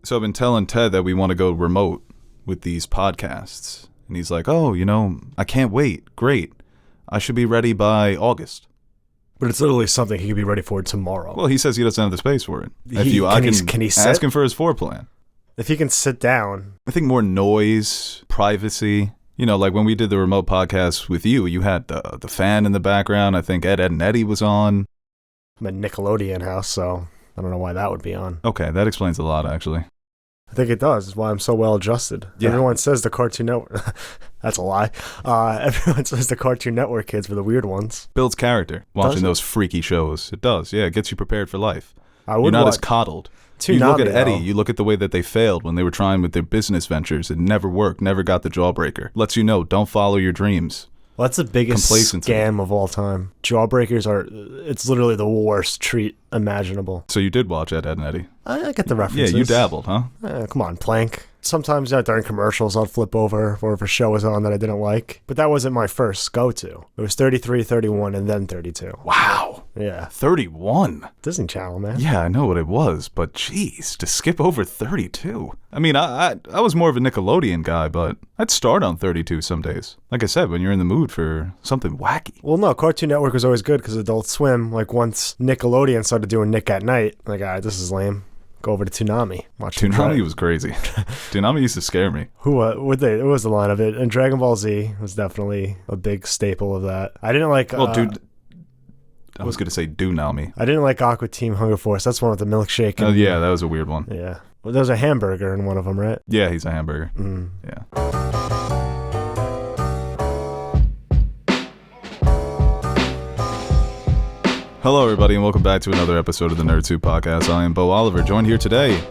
So I've been telling Ted that we want to go remote with these podcasts. And he's like, oh, I can't wait. Great. I should be ready by August. But it's literally something he could be ready for tomorrow. Well, he says he doesn't have the space for it. Can he sit? Ask him for his floor plan. If he can sit down. I think more noise, privacy. Like when we did the remote podcast with you, you had the fan in the background. I think Ed, and Eddie was on. I'm a Nickelodeon house, so I don't know why that would be on. Okay, that explains a lot, actually. I think it does. It's why I'm so well adjusted. Yeah. Everyone says the Cartoon Network. That's a lie. Everyone says the Cartoon Network kids were the weird ones. Builds character watching those freaky shows. It does. Yeah, it gets you prepared for life. You're not as coddled. You look at Eddie, you look at the way that they failed when they were trying with their business ventures. It never worked, never got the jawbreaker. Lets you know, don't follow your dreams. Well, that's the biggest scam of all time. Jawbreakers it's literally the worst treat imaginable. So you did watch Ed, and Eddie? I get the references. Yeah, you dabbled, huh? Come on, Plank. Sometimes during commercials, I'd flip over, or if a show was on that I didn't like. But that wasn't my first go-to. It was 33, 31, and then 32. Wow. Yeah. 31. Disney Channel, man. Yeah, I know what it was, but geez, to skip over 32. I mean, I was more of a Nickelodeon guy, but I'd start on 32 some days. Like I said, when you're in the mood for something wacky. Well, no, Cartoon Network was always good because Adult Swim, once Nickelodeon started doing Nick at Night, all right, this is lame. Go over to Toonami. Toonami was crazy. Toonami used to scare me. What was the line of it? And Dragon Ball Z was definitely a big staple of that. I didn't like... I was going to say Doonami. I didn't like Aqua Team Hunger Force. That's one with the milkshake. Oh, yeah, that was a weird one. Yeah. Well, there was a hamburger in one of them, right? Yeah, he's a hamburger. Mm. Yeah. Hello, everybody, and welcome back to another episode of the Nerd Soup Podcast. I am Bo Oliver, joined here today.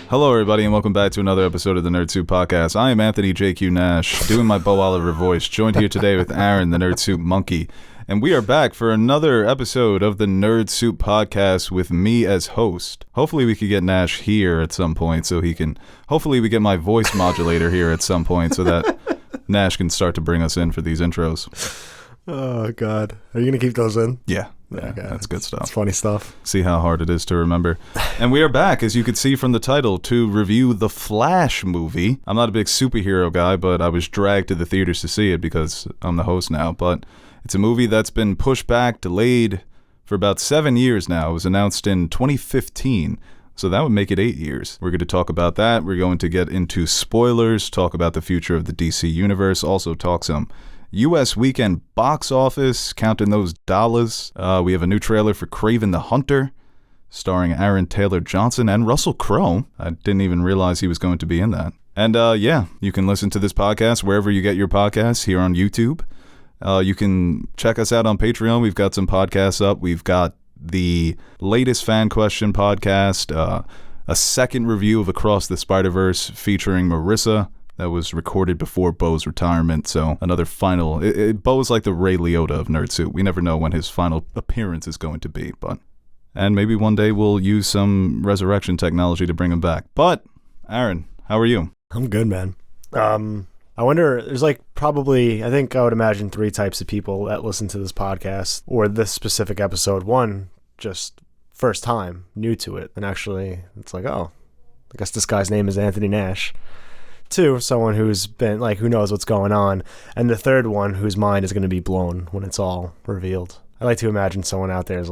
Hello, everybody, and welcome back to another episode of the Nerd Soup Podcast. I am Anthony JQ Nash, doing my Bo Oliver voice, joined here today with Aaron, the Nerd Soup Monkey. And we are back for another episode of the Nerd Soup Podcast with me as host. Hopefully we could get Nash here at some point so he can... Hopefully we get my voice modulator here at some point so that Nash can start to bring us in for these intros. Oh, God. Are you going to keep those in? Yeah. Okay. That's good stuff. It's funny stuff. See how hard it is to remember. And we are back, as you could see from the title, to review the Flash movie. I'm not a big superhero guy, but I was dragged to the theaters to see it because I'm the host now. But it's a movie that's been pushed back, delayed for about 7 years now. It was announced in 2015. So that would make it 8 years. We're going to talk about that. We're going to get into spoilers, talk about the future of the DC Universe, also talk some U.S. weekend box office, counting those dollars. We have a new trailer for Kraven the Hunter, starring Aaron Taylor Johnson and Russell Crowe. I didn't even realize he was going to be in that. And yeah, you can listen to this podcast wherever you get your podcasts, here on YouTube. You can check us out on Patreon. We've got some podcasts up. We've got the latest fan question podcast, a second review of Across the Spider-Verse featuring Marissa. That was recorded before Bo's retirement, so another final... Bo's like the Ray Liotta of Nerd Soup. We never know when his final appearance is going to be, but... And maybe one day we'll use some resurrection technology to bring him back. But, Aaron, how are you? I'm good, man. I wonder, there's probably, I think I would imagine 3 types of people that listen to this podcast, or this specific episode. One, just first time, new to it, and actually, it's oh, I guess this guy's name is Anthony Nash. 2, someone who's been who knows what's going on, and the third one whose mind is going to be blown when it's all revealed. I like to imagine someone out there is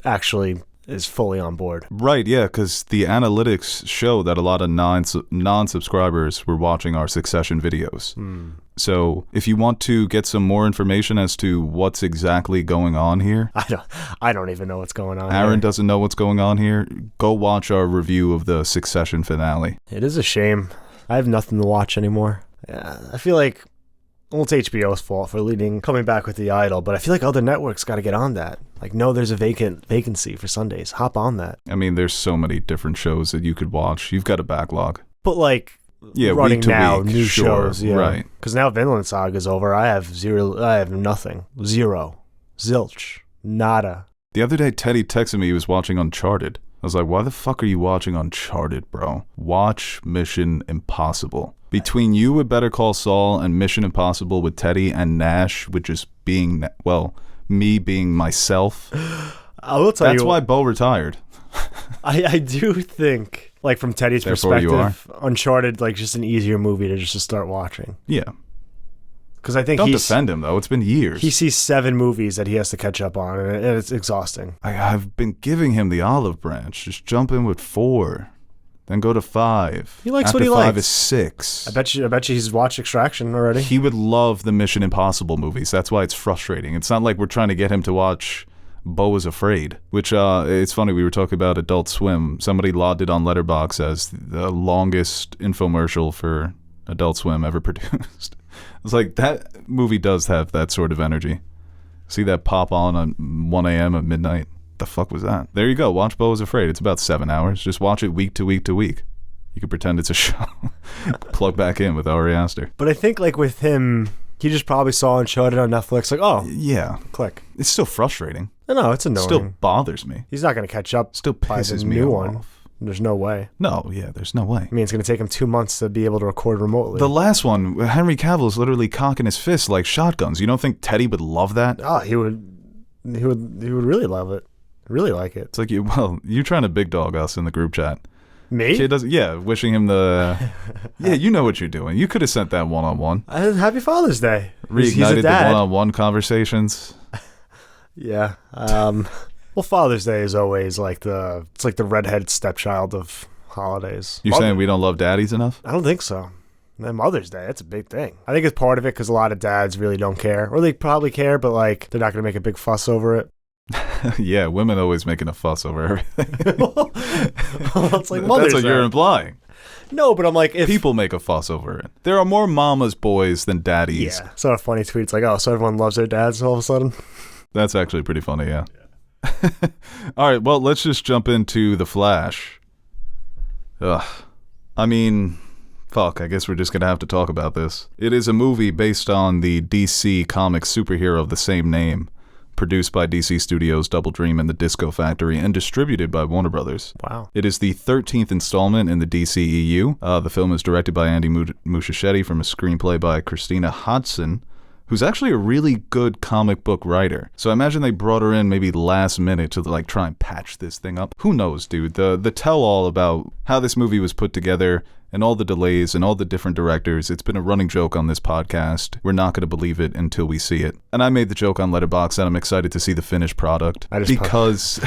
actually is fully on board. Right, yeah, because the analytics show that a lot of non-subscribers were watching our Succession videos. So if you want to get some more information as to what's exactly going on here, I don't even know what's going on. Aaron doesn't know what's going on here. Go watch our review of the Succession finale. It is a shame. I have nothing to watch anymore. Yeah, I feel it's HBO's fault for coming back with The Idol, but I feel other networks got to get on that. No, there's a vacancy for Sundays. Hop on that. I mean, there's so many different shows that you could watch. You've got a backlog. But yeah, running week to now, week, new sure, shows, yeah. Right? Because now Vinland Saga's over. I have nothing, zero, zilch, nada. The other day, Teddy texted me he was watching Uncharted. I was like, why the fuck are you watching Uncharted, bro? Watch Mission Impossible. Between you with Better Call Saul and Mission Impossible with Teddy and Nash, which is me being myself. I will tell you. That's why Bo retired. I do think, like, from Teddy's Therefore you perspective, Uncharted, like, just an easier movie to just to start watching. Yeah. Because I think Don't defend him, though. It's been years. He sees 7 movies that he has to catch up on, and it's exhausting. I've been giving him the olive branch. Just jump in with 4. Then go to 5. He likes After what he 5 likes. is 6. I bet you he's watched Extraction already. He would love the Mission Impossible movies. That's why it's frustrating. It's not like we're trying to get him to watch Beau is Afraid, which it's funny. We were talking about Adult Swim. Somebody logged it on Letterboxd as the longest infomercial for Adult Swim ever produced. It's like, that movie does have that sort of energy. See that pop on 1 a.m. at midnight? The fuck was that? There you go. Watch Beau is Afraid. It's about 7 hours. Just watch it week to week to week. You could pretend it's a show. Plug back in with Ari Aster. But I think, like, with him, he just probably saw Uncharted on Netflix. Like, oh, yeah. Click. It's still frustrating. No, it's annoying. Still bothers me. He's not going to catch up. Still by pisses the me new off. one. There's no way. No, yeah, there's no way. I mean, it's going to take him 2 months to be able to record remotely. The last one, Henry Cavill's literally cocking his fists like shotguns. You don't think Teddy would love that? Oh, he would really love it. Really like it. It's like, you're trying to big dog us in the group chat. Me? Kid doesn't, yeah, wishing him the... Yeah, you know what you're doing. You could have sent that one-on-one. Happy Father's Day. Reignited He's a the dad. one-on-one conversations. Yeah. Well, Father's Day is always like the redheaded stepchild of holidays. You saying we don't love daddies enough? I don't think so. And Mother's Day, that's a big thing. I think it's part of it because a lot of dads really don't care. Or they probably care, but like they're not going to make a big fuss over it. Yeah, women always making a fuss over everything. Well, it's like Mother's That's what Day. you're implying. No, but I'm like, if People make a fuss over it. There are more mama's boys than daddies. yeah, saw a funny tweet. It's like, oh, so everyone loves their dads all of a sudden. That's actually pretty funny, yeah. All right, well, let's just jump into The Flash. Ugh. I mean, fuck, I guess we're just going to have to talk about this. It is a movie based on the DC Comics superhero of the same name, produced by DC Studios' Double Dream and the Disco Factory, and distributed by Warner Brothers. Wow. It is the 13th installment in the DCEU. The film is directed by Andy Muschietti from a screenplay by Christina Hodson, who's actually a really good comic book writer. So I imagine they brought her in maybe last minute to like try and patch this thing up. Who knows, dude? The tell-all about how this movie was put together and all the delays and all the different directors, it's been a running joke on this podcast. We're not going to believe it until we see it. And I made the joke on Letterboxd that I'm excited to see the finished product because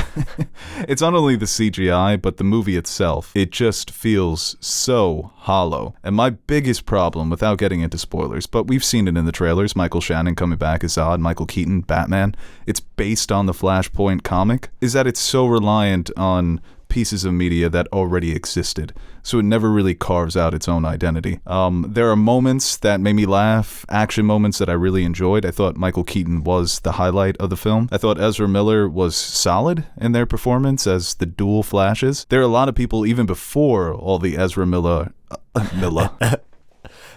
it's not only the CGI, but the movie itself. It just feels so hollow. And my biggest problem, without getting into spoilers, but we've seen it in the trailers, Michael Shannon coming back as Zod, Michael Keaton, Batman, it's based on the Flashpoint comic, is that it's so reliant on pieces of media that already existed, so it never really carves out its own identity. There are moments that made me laugh, action moments that I really enjoyed. I thought Michael Keaton was the highlight of the film. I thought Ezra Miller was solid in their performance as the dual Flashes. There are a lot of people, even before all the Ezra Miller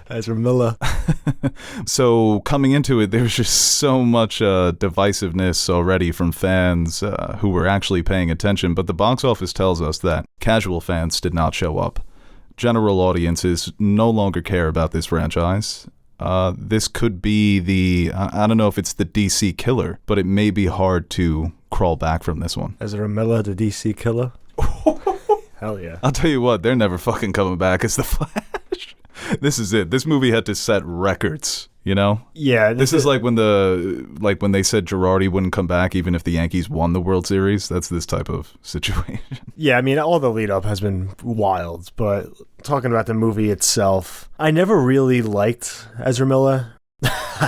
Ezra Miller. So coming into it, there's just so much divisiveness already from fans who were actually paying attention, but the box office tells us that casual fans did not show up. General audiences no longer care about this franchise. This could be I don't know if it's the DC killer, but it may be hard to crawl back from this one. Ezra Miller, the DC killer. Hell yeah. I'll tell you what, they're never fucking coming back as the Flash. This is it. This movie had to set records, you know? Yeah. This is like when they said Girardi wouldn't come back even if the Yankees won the World Series. That's this type of situation. Yeah, I mean, all the lead up has been wild, but talking about the movie itself, I never really liked Ezra Miller.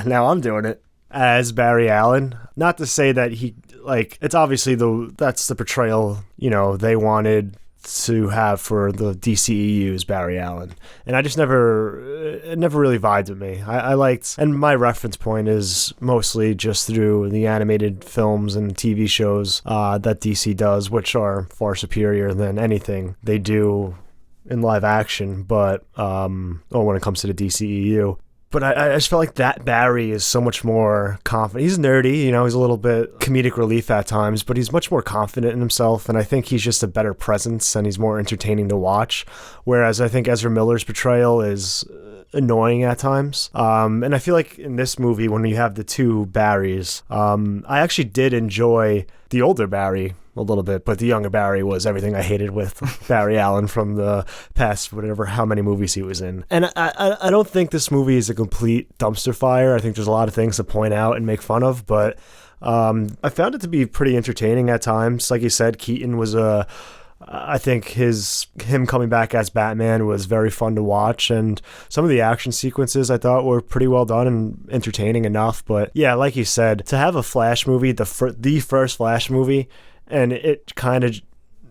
Now I'm doing it as Barry Allen. Not to say that it's obviously that's the portrayal, they wanted to have for the DCEU's Barry Allen, and I just it never really vibed with me. I liked, and my reference point is mostly just through the animated films and TV shows that DC does, which are far superior than anything they do in live action, but when it comes to the DCEU. But I just felt like that Barry is so much more confident. He's nerdy, he's a little bit comedic relief at times, but he's much more confident in himself, and I think he's just a better presence, and he's more entertaining to watch. Whereas I think Ezra Miller's portrayal is annoying at times. And I feel like in this movie, when you have the two Barrys, I actually did enjoy the older Barry a little bit, but the younger Barry was everything I hated with Barry Allen from the past, whatever, how many movies he was in. And I don't think this movie is a complete dumpster fire. I think there's a lot of things to point out and make fun of, but I found it to be pretty entertaining at times. Like you said, Keaton was I think him coming back as Batman was very fun to watch, and some of the action sequences I thought were pretty well done and entertaining enough. But yeah, like you said, to have a Flash movie, the first Flash movie, and it kind of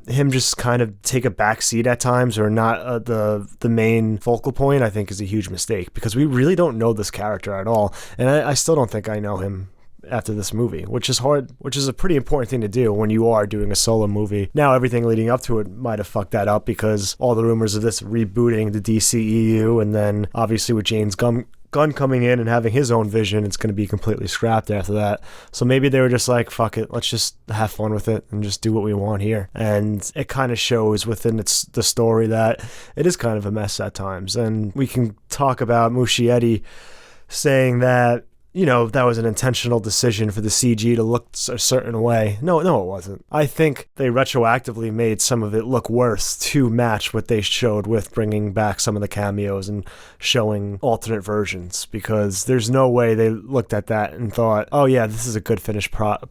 him just kind of take a back seat at times or not the main focal point, I think is a huge mistake, because we really don't know this character at all, and I still don't think I know him after this movie, which is hard, which is a pretty important thing to do when you are doing a solo movie. Now, everything leading up to it might have fucked that up, because all the rumors of this rebooting the DCEU, and then obviously with James Gunn coming in and having his own vision, it's going to be completely scrapped after that. So maybe they were just like, fuck it, let's just have fun with it and just do what we want here. And it kind of shows within the story that it is kind of a mess at times. And we can talk about Muschietti saying that, you know, that was an intentional decision for the CG to look a certain way. No, it wasn't. I think they retroactively made some of it look worse to match what they showed with bringing back some of the cameos and showing alternate versions, because there's no way they looked at that and thought, oh yeah, this is a good finished project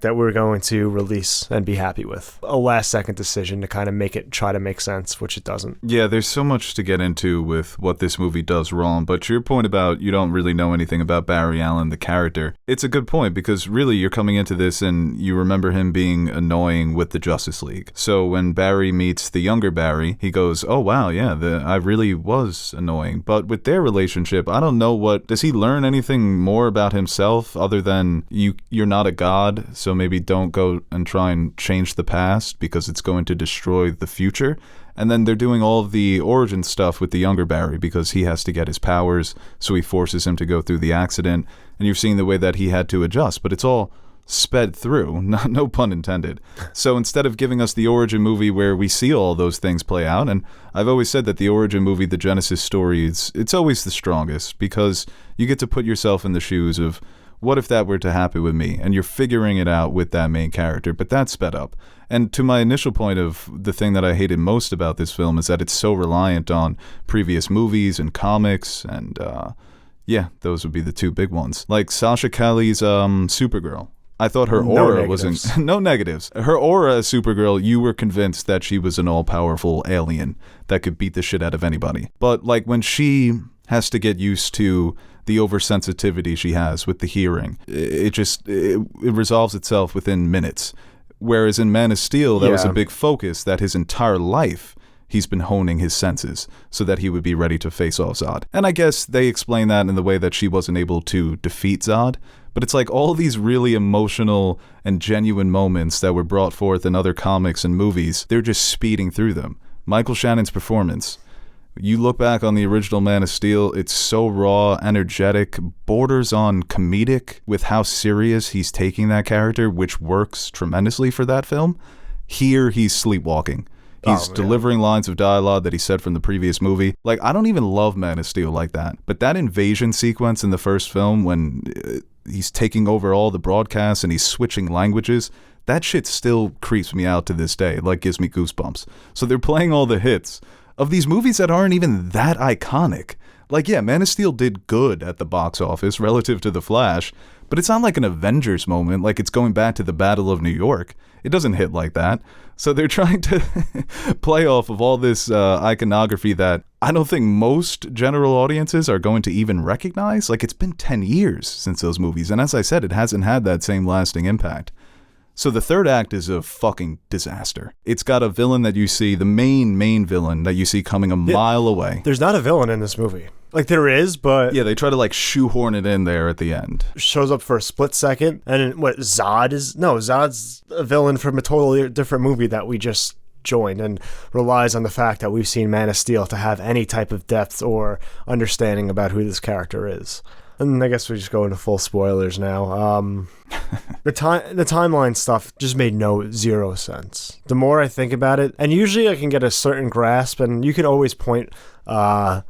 that we're going to release and be happy with. A last second decision to kind of try to make sense, which it doesn't. Yeah, there's so much to get into with what this movie does wrong, but to your point about you don't really know anything about Barry Allen, the character, it's a good point, because really you're coming into this and you remember him being annoying with the Justice League. So when Barry meets the younger Barry, he goes, oh wow, yeah, I really was annoying. But with their relationship, I don't know does he learn anything more about himself other than you're not a god, so maybe don't go and try and change the past because it's going to destroy the future. And then they're doing all of the origin stuff with the younger Barry because he has to get his powers, so he forces him to go through the accident, and you're seeing the way that he had to adjust, but it's all sped through, no pun intended. So instead of giving us the origin movie where we see all those things play out, and I've always said that the origin movie, the Genesis story, it's always the strongest, because you get to put yourself in the shoes of, what if that were to happen with me? And you're figuring it out with that main character, but that's sped up. And to my initial point of the thing that I hated most about this film is that it's so reliant on previous movies and comics, and yeah, those would be the two big ones. Like Sasha Calle's Supergirl. I thought her aura wasn't... No negatives. Her aura as Supergirl, you were convinced that she was an all-powerful alien that could beat the shit out of anybody. But like when she has to get used to the oversensitivity she has with the hearing, it resolves itself within minutes. Whereas in Man of Steel, that was a big focus, that his entire life he's been honing his senses so that he would be ready to face off Zod. And I guess they explain that in the way that she wasn't able to defeat Zod. But it's like all these really emotional and genuine moments that were brought forth in other comics and movies, they're just speeding through them. Michael Shannon's performance. You look back on the original Man of Steel, it's so raw, energetic, borders on comedic with how serious he's taking that character, which works tremendously for that film. Here, he's sleepwalking. He's delivering lines of dialogue that he said from the previous movie. Like, I don't even love Man of Steel like that. But that invasion sequence in the first film when he's taking over all the broadcasts and he's switching languages, that shit still creeps me out to this day. Like, gives me goosebumps. So they're playing all the hits of these movies that aren't even that iconic. Like, yeah, Man of Steel did good at the box office relative to The Flash, but it's not like an Avengers moment, like it's going back to the Battle of New York. It doesn't hit like that. So they're trying to play off of all this iconography that I don't think most general audiences are going to even recognize. Like, it's been 10 years since those movies, and as I said, it hasn't had that same lasting impact. So the third act is a fucking disaster. It's got a villain that you see, the main villain that you see coming a mile away. There's not a villain in this movie. Like, there is, but... Yeah, they try to, like, shoehorn it in there at the end. Shows up for a split second, and what, Zod is... No, Zod's a villain from a totally different movie that we just joined, and relies on the fact that we've seen Man of Steel to have any type of depth or understanding about who this character is. And I guess we just go into full spoilers now. The timeline stuff just made zero sense. The more I think about it, and usually I can get a certain grasp, and you can always point out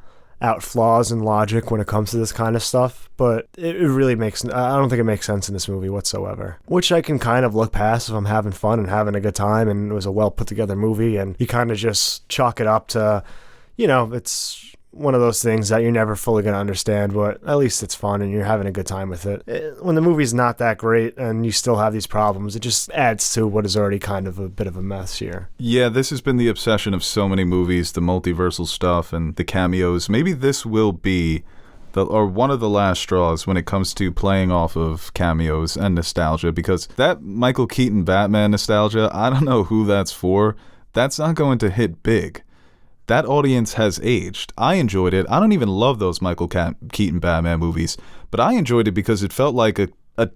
flaws in logic when it comes to this kind of stuff, but it really makes, I don't think it makes sense in this movie whatsoever, which I can kind of look past if I'm having fun and having a good time and it was a well put together movie, and you kind of just chalk it up to, it's one of those things that you're never fully going to understand, but at least it's fun and you're having a good time with it. When the movie's not that great and you still have these problems, it just adds to what is already kind of a bit of a mess here. Yeah, this has been the obsession of so many movies, the multiversal stuff and the cameos. Maybe this will be one of the last straws when it comes to playing off of cameos and nostalgia, because that Michael Keaton Batman nostalgia, I don't know who that's for. That's not going to hit big. That audience has aged. I enjoyed it. I don't even love those Michael Keaton Batman movies, but I enjoyed it because it felt like a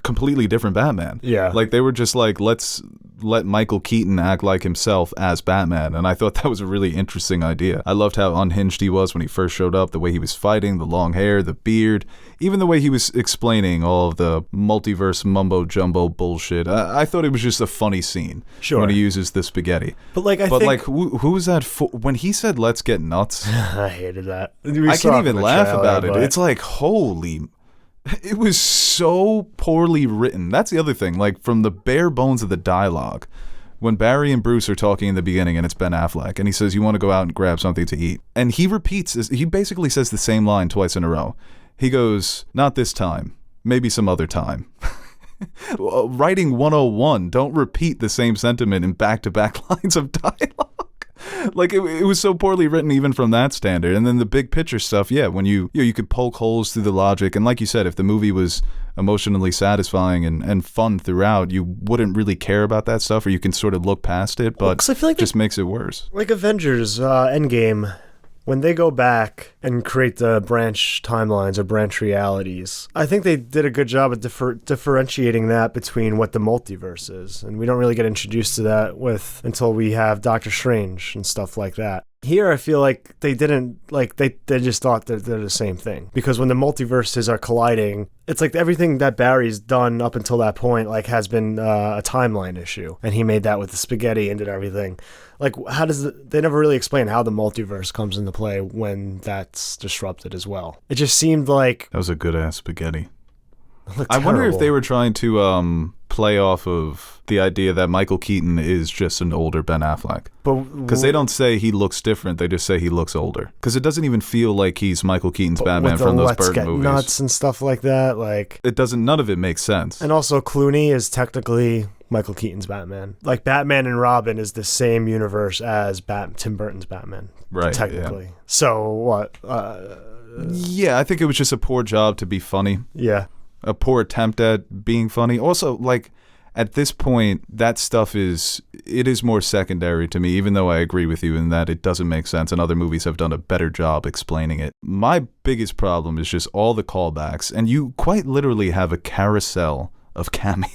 completely different Batman. Yeah. Like they were just like, let's let Michael Keaton act like himself as Batman. And I thought that was a really interesting idea. I loved how unhinged he was when he first showed up, the way he was fighting, the long hair, the beard, even the way he was explaining all of the multiverse mumbo jumbo bullshit. I thought it was just a funny scene. Sure. When he uses the spaghetti. But I think who was that for? When he said, let's get nuts. I hated that. I can't even laugh about it. It's like, holy... It was so poorly written. That's the other thing. Like, from the bare bones of the dialogue, when Barry and Bruce are talking in the beginning and it's Ben Affleck, and he says, you want to go out and grab something to eat. And he he basically says the same line twice in a row. He goes, not this time. Maybe some other time. Writing 101, don't repeat the same sentiment in back-to-back lines of dialogue. Like, it was so poorly written even from that standard. And then the big picture stuff, yeah, when you could poke holes through the logic. And like you said, if the movie was emotionally satisfying and fun throughout, you wouldn't really care about that stuff, or you can sort of look past it, but I feel like it just makes it worse. Like Avengers Endgame, when they go back and create the branch timelines or branch realities, I think they did a good job of differentiating that between what the multiverse is. And we don't really get introduced to that until we have Doctor Strange and stuff like that. Here, I feel like they didn't, they just thought that they're the same thing. Because when the multiverses are colliding, it's like everything that Barry's done up until that point, has been a timeline issue. And he made that with the spaghetti and did everything. They never really explain how the multiverse comes into play when that's disrupted as well. It just seemed like... That was a good-ass spaghetti. I wonder if they were trying to play off of the idea that Michael Keaton is just an older Ben Affleck. Because they don't say he looks different, they just say he looks older. Because it doesn't even feel like he's Michael Keaton's Batman from those Burton movies. Nuts and stuff like that. None of it makes sense. And also Clooney is technically Michael Keaton's Batman. Like, Batman and Robin is the same universe as Tim Burton's Batman. Right. Technically. Yeah. So what? Yeah, I think it was just a poor job to be funny. Yeah. A poor attempt at being funny. Also, at this point, that stuff is more secondary to me, even though I agree with you in that it doesn't make sense, and other movies have done a better job explaining it. My biggest problem is just all the callbacks, and you quite literally have a carousel of cameos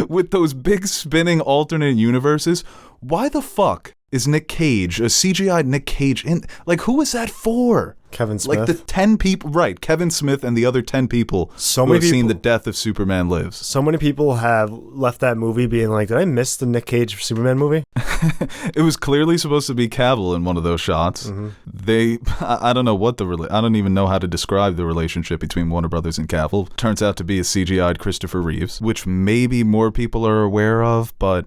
with those big spinning alternate universes. Why the fuck is Nick Cage, a CGI Nick Cage, in? Who is that for? Kevin Smith. The 10 people, right, Kevin Smith and the other 10 people who have seen The Death of Superman Lives. So many people have left that movie being like, did I miss the Nick Cage Superman movie? It was clearly supposed to be Cavill in one of those shots. Mm-hmm. I don't know I don't even know how to describe the relationship between Warner Brothers and Cavill. Turns out to be a CGI'd Christopher Reeves, which maybe more people are aware of, but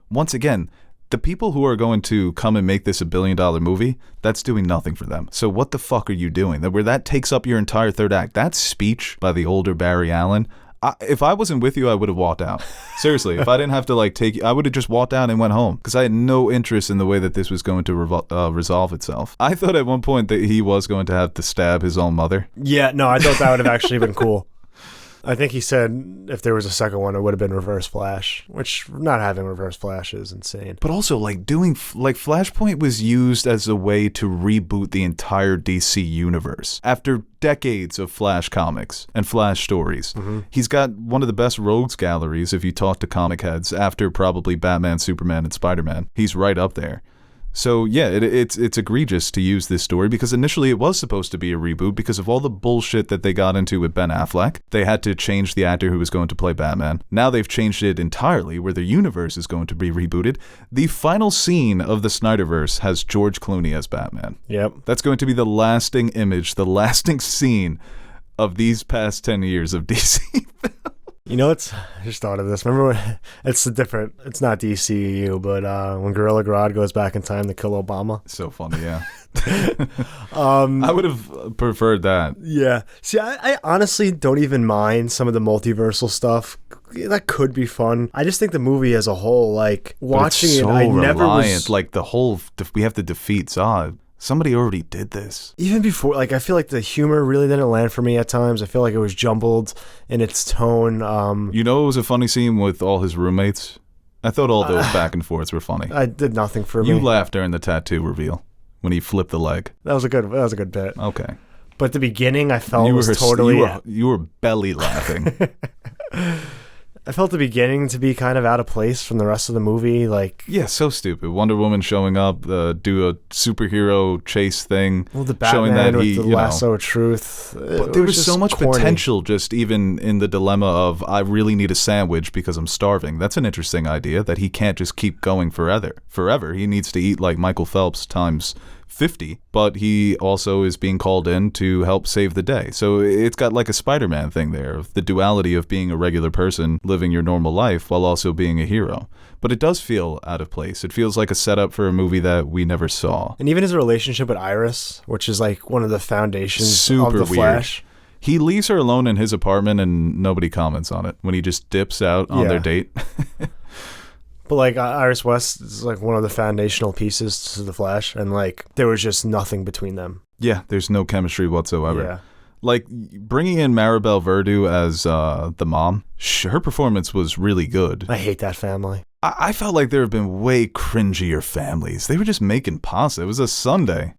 once again, the people who are going to come and make this $1 billion movie, that's doing nothing for them. So what the fuck are you doing? Where that takes up your entire third act. That speech by the older Barry Allen, if I wasn't with you, I would have walked out. Seriously, if I didn't have to take you, I would have just walked out and went home, because I had no interest in the way that this was going to resolve itself. I thought at one point that he was going to have to stab his own mother. Yeah, no, I thought that would have actually been cool. I think he said if there was a second one, it would have been Reverse Flash, which not having Reverse Flash is insane. But also, doing Flashpoint was used as a way to reboot the entire DC universe. After decades of Flash comics and Flash stories, he's got one of the best rogues galleries if you talk to comic heads, after probably Batman, Superman, and Spider-Man. He's right up there. So yeah, it's egregious to use this story because initially it was supposed to be a reboot because of all the bullshit that they got into with Ben Affleck. They had to change the actor who was going to play Batman. Now they've changed it entirely where their universe is going to be rebooted. The final scene of the Snyderverse has George Clooney as Batman. Yep. That's going to be the lasting image, the lasting scene of these past 10 years of DC films. You know, I just thought of this. Remember when, it's not DCEU, but when Gorilla Grodd goes back in time to kill Obama? So funny, yeah. I would have preferred that. Yeah. See, I honestly don't even mind some of the multiversal stuff. That could be fun. I just think the movie as a whole, like, watching it, I never was... Like, the whole, we have to defeat Zod. Somebody already did this. Even before, like, I feel like the humor really didn't land for me at times. I feel like it was jumbled in its tone. You know, it was a funny scene with all his roommates. I thought all those back and forths were funny. I did nothing for me. You laughed during the tattoo reveal when he flipped the leg. That was a good bit. Okay. But the beginning, I felt you were belly laughing. I felt the beginning to be kind of out of place from the rest of the movie. Like, yeah, so stupid. Wonder Woman showing up, do a superhero chase thing, well, the Batman showing that with the lasso of truth. But there was so much corny potential, just even in the dilemma of I really need a sandwich because I'm starving. That's an interesting idea that he can't just keep going forever. He needs to eat like Michael Phelps times 50, but he also is being called in to help save the day. So it's got like a Spider-Man thing there, of the duality of being a regular person living your normal life while also being a hero. But it does feel out of place. It feels like a setup for a movie that we never saw. And even his relationship with Iris, which is like one of the foundations Super of the Flash. He leaves her alone in his apartment and nobody comments on it when he just dips out on their date. But like Iris West is like one of the foundational pieces to the Flash, and like there was just nothing between them. Yeah, there's no chemistry whatsoever. Yeah. Like bringing in Maribel Verdú as the mom, her performance was really good. I hate that family. I felt like there have been way cringier families. They were just making pasta. It was a Sunday.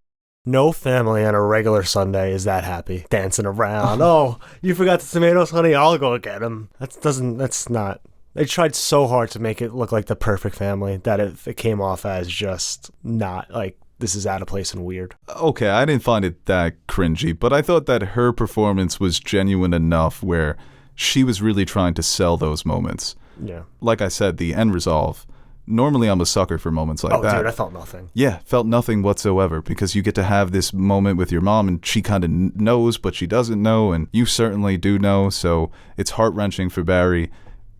No family on a regular Sunday is that happy, dancing around. Oh, you forgot the tomatoes, honey? I'll go get them. That's not. They tried so hard to make it look like the perfect family that it came off as just not like this is out of place and weird. Okay, I didn't find it that cringy, but I thought that her performance was genuine enough where she was really trying to sell those moments. Yeah. Like I said, the end resolve. Normally I'm a sucker for moments like that. Oh, dude, I felt nothing. Yeah, felt nothing whatsoever because you get to have this moment with your mom and she kind of knows, but she doesn't know, and you certainly do know, so it's heart-wrenching for Barry.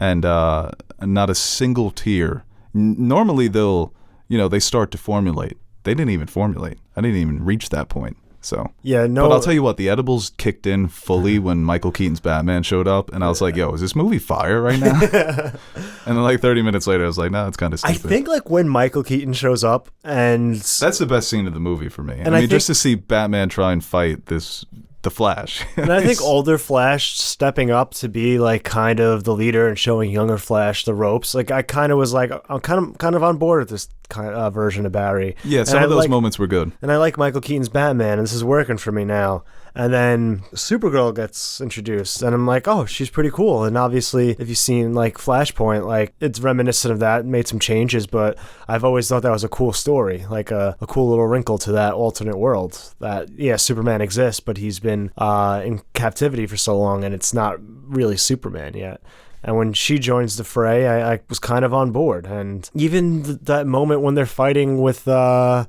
And not a single tear. Normally they start to formulate. They didn't even formulate. I didn't even reach that point. So yeah, no. But I'll tell you what, the edibles kicked in fully when Michael Keaton's Batman showed up, and I was like, "Yo, is this movie fire right now?" And then like 30 minutes later, I was like, "No, it's kind of stupid." I think like when Michael Keaton shows up, and that's the best scene of the movie for me. I mean, just to see Batman try and fight the Flash. And I think older Flash stepping up to be like kind of the leader and showing younger Flash the ropes. Like I kind of was like, I'm kind of on board with this kind of version of Barry. Yeah, some of those moments were good. And I like Michael Keaton's Batman, and this is working for me now. And then Supergirl gets introduced, and I'm like, oh, she's pretty cool. And obviously, if you've seen like Flashpoint, like it's reminiscent of that, made some changes, but I've always thought that was a cool story, like a cool little wrinkle to that alternate world. That yeah, Superman exists, but he's been in captivity for so long, and it's not really Superman yet. And when she joins the fray, I was kind of on board. And even that moment when they're fighting with Zod,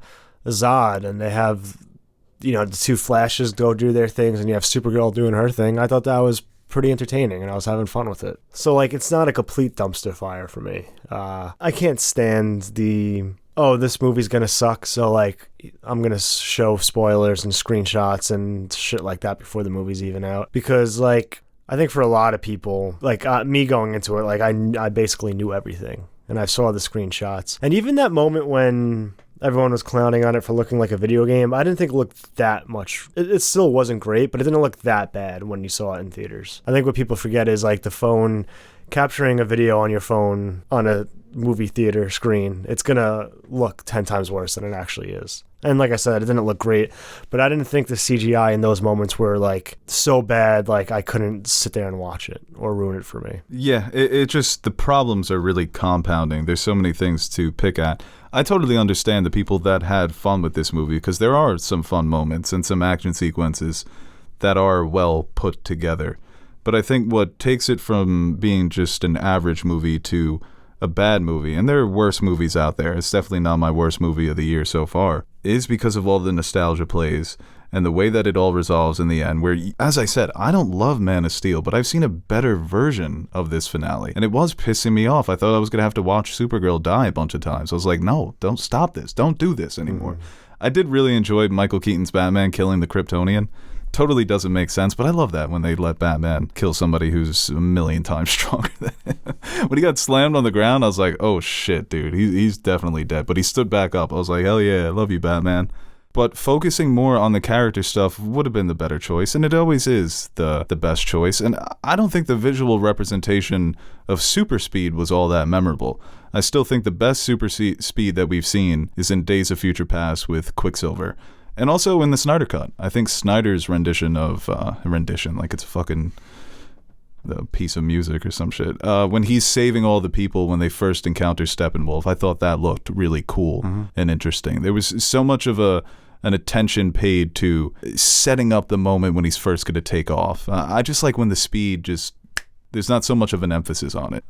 and they have, the two Flashes go do their things, and you have Supergirl doing her thing, I thought that was pretty entertaining, and I was having fun with it. So, like, it's not a complete dumpster fire for me. I can't stand this movie's gonna suck, so, like, I'm gonna show spoilers and screenshots and shit like that before the movie's even out. Because, like, I think for a lot of people, like me going into it, like I basically knew everything, and I saw the screenshots. And even that moment when everyone was clowning on it for looking like a video game, I didn't think it looked that much. It still wasn't great, but it didn't look that bad when you saw it in theaters. I think what people forget is like the phone, capturing a video on your phone on a movie theater screen, it's gonna look 10 times worse than it actually is. And like I said, it didn't look great, but I didn't think the CGI in those moments were like so bad, like I couldn't sit there and watch it or ruin it for me. Yeah, it just, the problems are really compounding. There's so many things to pick at. I totally understand the people that had fun with this movie, because there are some fun moments and some action sequences that are well put together. But I think what takes it from being just an average movie to a bad movie, and there are worse movies out there, it's definitely not my worst movie of the year so far, is because of all the nostalgia plays and the way that it all resolves in the end, where, as I said, I don't love Man of Steel, but I've seen a better version of this finale, and it was pissing me off. I thought I was going to have to watch Supergirl die a bunch of times. I was like, no, don't stop this. Don't do this anymore. I did really enjoy Michael Keaton's Batman killing the Kryptonian. Totally doesn't make sense, but I love that when they let Batman kill somebody who's a million times stronger than him. When he got slammed on the ground, I was like, oh shit, dude, he's definitely dead. But he stood back up. I was like, hell yeah, I love you, Batman. But focusing more on the character stuff would have been the better choice, and it always is the best choice. And I don't think the visual representation of super speed was all that memorable. I still think the best super speed that we've seen is in Days of Future Past with Quicksilver. And also in the Snyder Cut. I think Snyder's rendition of, like it's fucking the piece of music or some shit. When he's saving all the people when they first encounter Steppenwolf, I thought that looked really cool and interesting. There was so much of an attention paid to setting up the moment when he's first going to take off. I just like when the speed just, there's not so much of an emphasis on it.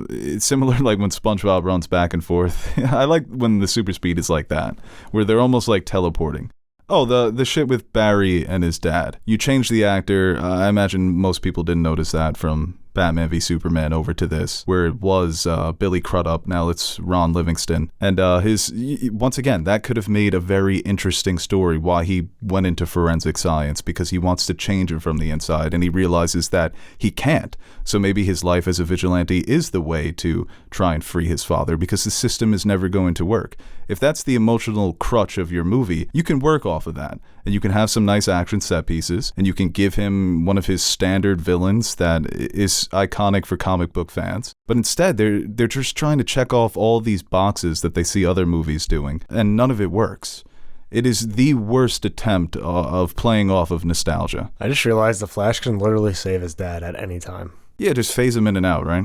It's similar like when SpongeBob runs back and forth. I like when the super speed is like that, where they're almost like teleporting. Oh, the shit with Barry and his dad. You changed the actor. I imagine most people didn't notice that from Batman v Superman over to this, where it was Billy Crudup. Now it's Ron Livingston. And once again, that could have made a very interesting story why he went into forensic science, because he wants to change him from the inside, and he realizes that he can't. So maybe his life as a vigilante is the way to try and free his father, because the system is never going to work. If that's the emotional crutch of your movie, you can work off of that, and you can have some nice action set pieces, and you can give him one of his standard villains that is iconic for comic book fans. But instead, they're just trying to check off all these boxes that they see other movies doing, and none of it works. It is the worst attempt of playing off of nostalgia. I just realized the Flash can literally save his dad at any time. Yeah, just phase him in and out, right?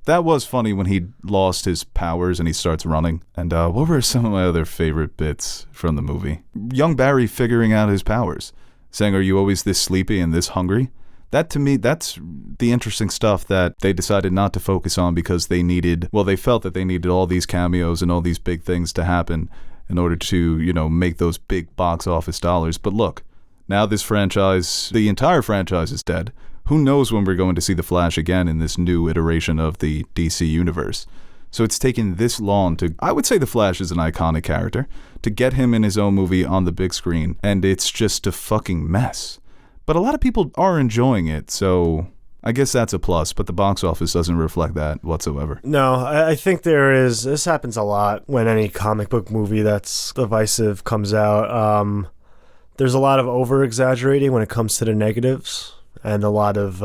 That was funny when he lost his powers and he starts running. And what were some of my other favorite bits from the movie? Young Barry figuring out his powers, saying, "Are you always this sleepy and this hungry?" That, to me, that's the interesting stuff that they decided not to focus on, because they felt that they needed all these cameos and all these big things to happen in order to, make those big box office dollars. But look, now this franchise, the entire franchise is dead. Who knows when we're going to see the Flash again in this new iteration of the DC universe? So it's taken this long I would say the Flash is an iconic character, to get him in his own movie on the big screen, and it's just a fucking mess. But a lot of people are enjoying it, so I guess that's a plus, but the box office doesn't reflect that whatsoever. No, I think this happens a lot when any comic book movie that's divisive comes out. There's a lot of over-exaggerating when it comes to the negatives. And a lot of,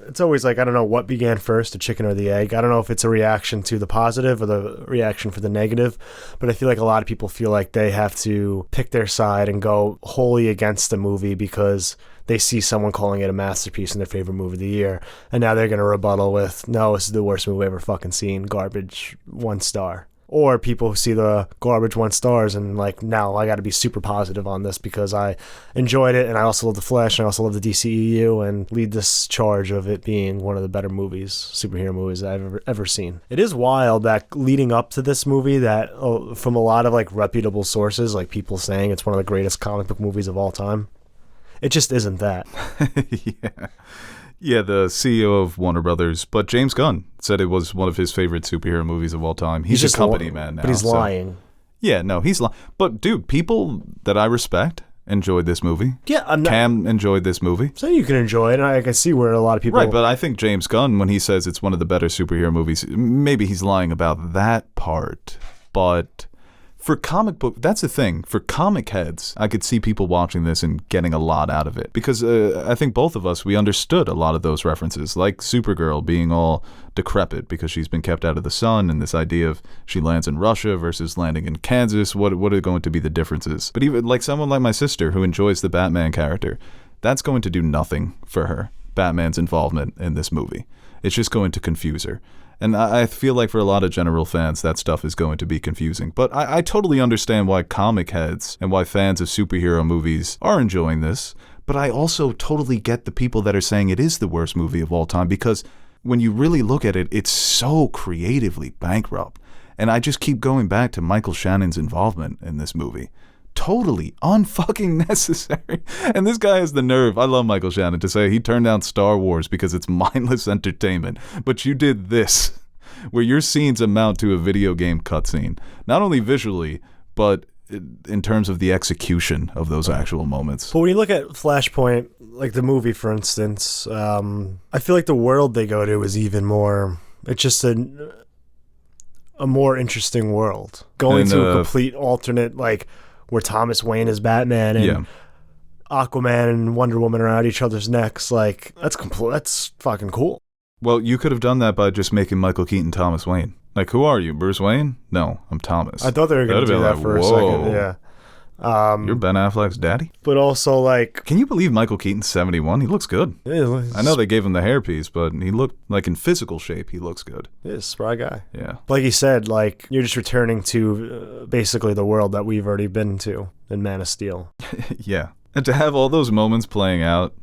it's always like, I don't know what began first, the chicken or the egg. I don't know if it's a reaction to the positive or the reaction for the negative, but I feel like a lot of people feel like they have to pick their side and go wholly against the movie because they see someone calling it a masterpiece in their favorite movie of the year. And now they're going to rebuttal with, no, this is the worst movie I've ever fucking seen, garbage, 1 star. Or people who see the garbage 1 stars and like, now I got to be super positive on this because I enjoyed it, and I also love The Flash, and I also love the DCEU, and lead this charge of it being one of the better movies, superhero movies I've ever seen. It is wild that leading up to this movie, that from a lot of like reputable sources, like people saying it's one of the greatest comic book movies of all time, it just isn't that. Yeah, the CEO of Warner Brothers, but James Gunn said it was one of his favorite superhero movies of all time. He's a company man now. But he's lying. Yeah, no, he's lying. But dude, people that I respect enjoyed this movie. Yeah, Cam enjoyed this movie. So you can enjoy it, and I can see where a lot of people... Right, but I think James Gunn, when he says it's one of the better superhero movies, maybe he's lying about that part, but... For comic book, that's the thing. For comic heads, I could see people watching this and getting a lot out of it. Because I think both of us, we understood a lot of those references. Like Supergirl being all decrepit because she's been kept out of the sun, and this idea of she lands in Russia versus landing in Kansas. What are going to be the differences? But even like someone like my sister who enjoys the Batman character, that's going to do nothing for her. Batman's involvement in this movie. It's just going to confuse her. And I feel like for a lot of general fans, that stuff is going to be confusing. But I totally understand why comic heads and why fans of superhero movies are enjoying this. But I also totally get the people that are saying it is the worst movie of all time, because when you really look at it, it's so creatively bankrupt. And I just keep going back to Michael Shannon's involvement in this movie. Totally unfucking necessary. And this guy has the nerve, I love Michael Shannon, to say he turned down Star Wars because it's mindless entertainment. But you did this, where your scenes amount to a video game cutscene. Not only visually, but in terms of the execution of those actual moments. But when you look at Flashpoint, like the movie, for instance, I feel like the world they go to is even more... It's just a more interesting world. Going to a complete alternate, like... where Thomas Wayne is Batman and Aquaman and Wonder Woman are at each other's necks. Like, that's fucking cool. Well, you could have done that by just making Michael Keaton Thomas Wayne. Like, who are you, Bruce Wayne? No, I'm Thomas. I thought they were going to do that for a second. Yeah. You're Ben Affleck's daddy? But also, like... Can you believe Michael Keaton's 71? He looks good. Yeah, I know they gave him the hairpiece, but he looked, like, in physical shape, he looks good. He's a spry guy. Yeah. Like you said, like, you're just returning to basically the world that we've already been to in Man of Steel. Yeah. And to have all those moments playing out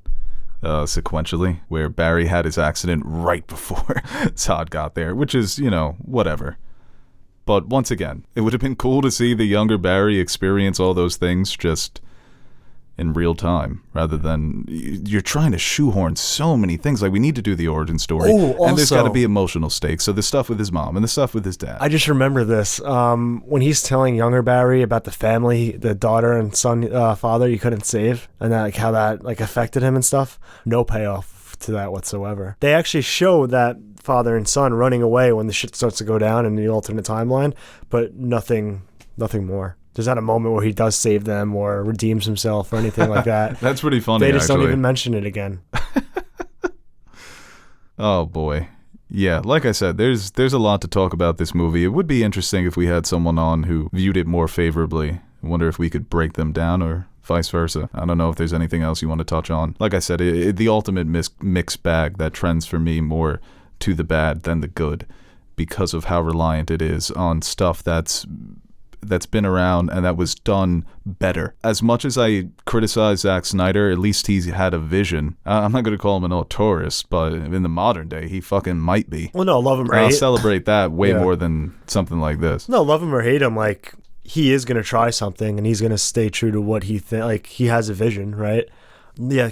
sequentially, where Barry had his accident right before Todd got there, which is, whatever. But once again, it would have been cool to see the younger Barry experience all those things just in real time, rather than you're trying to shoehorn so many things. Like, we need to do the origin story, and there's got to be emotional stakes. So the stuff with his mom and the stuff with his dad. I just remember this when he's telling younger Barry about the family, the daughter and son, father you couldn't save, and that, like, how that like affected him and stuff. No payoff to that whatsoever. They actually show that father and son running away when the shit starts to go down in the alternate timeline, but nothing more. There's not a moment where he does save them or redeems himself or anything like that. That's pretty funny. They just don't even mention it again. Oh boy. Yeah, like I said, there's a lot to talk about this movie. It would be interesting if we had someone on who viewed it more favorably. I wonder if we could break them down, or vice versa. I don't know if there's anything else you want to touch on. Like I said, the ultimate mixed bag that trends for me more to the bad than the good, because of how reliant it is on stuff that's been around and that was done better. As much as I criticize Zack Snyder, at least he's had a vision. I'm not going to call him an auteurist, but in the modern day, he fucking might be. Well, no, love him or hate. I'll celebrate that way more than something like this. No, love him or hate him, like, he is going to try something and he's going to stay true to what he like, he has a vision, right? Yeah, I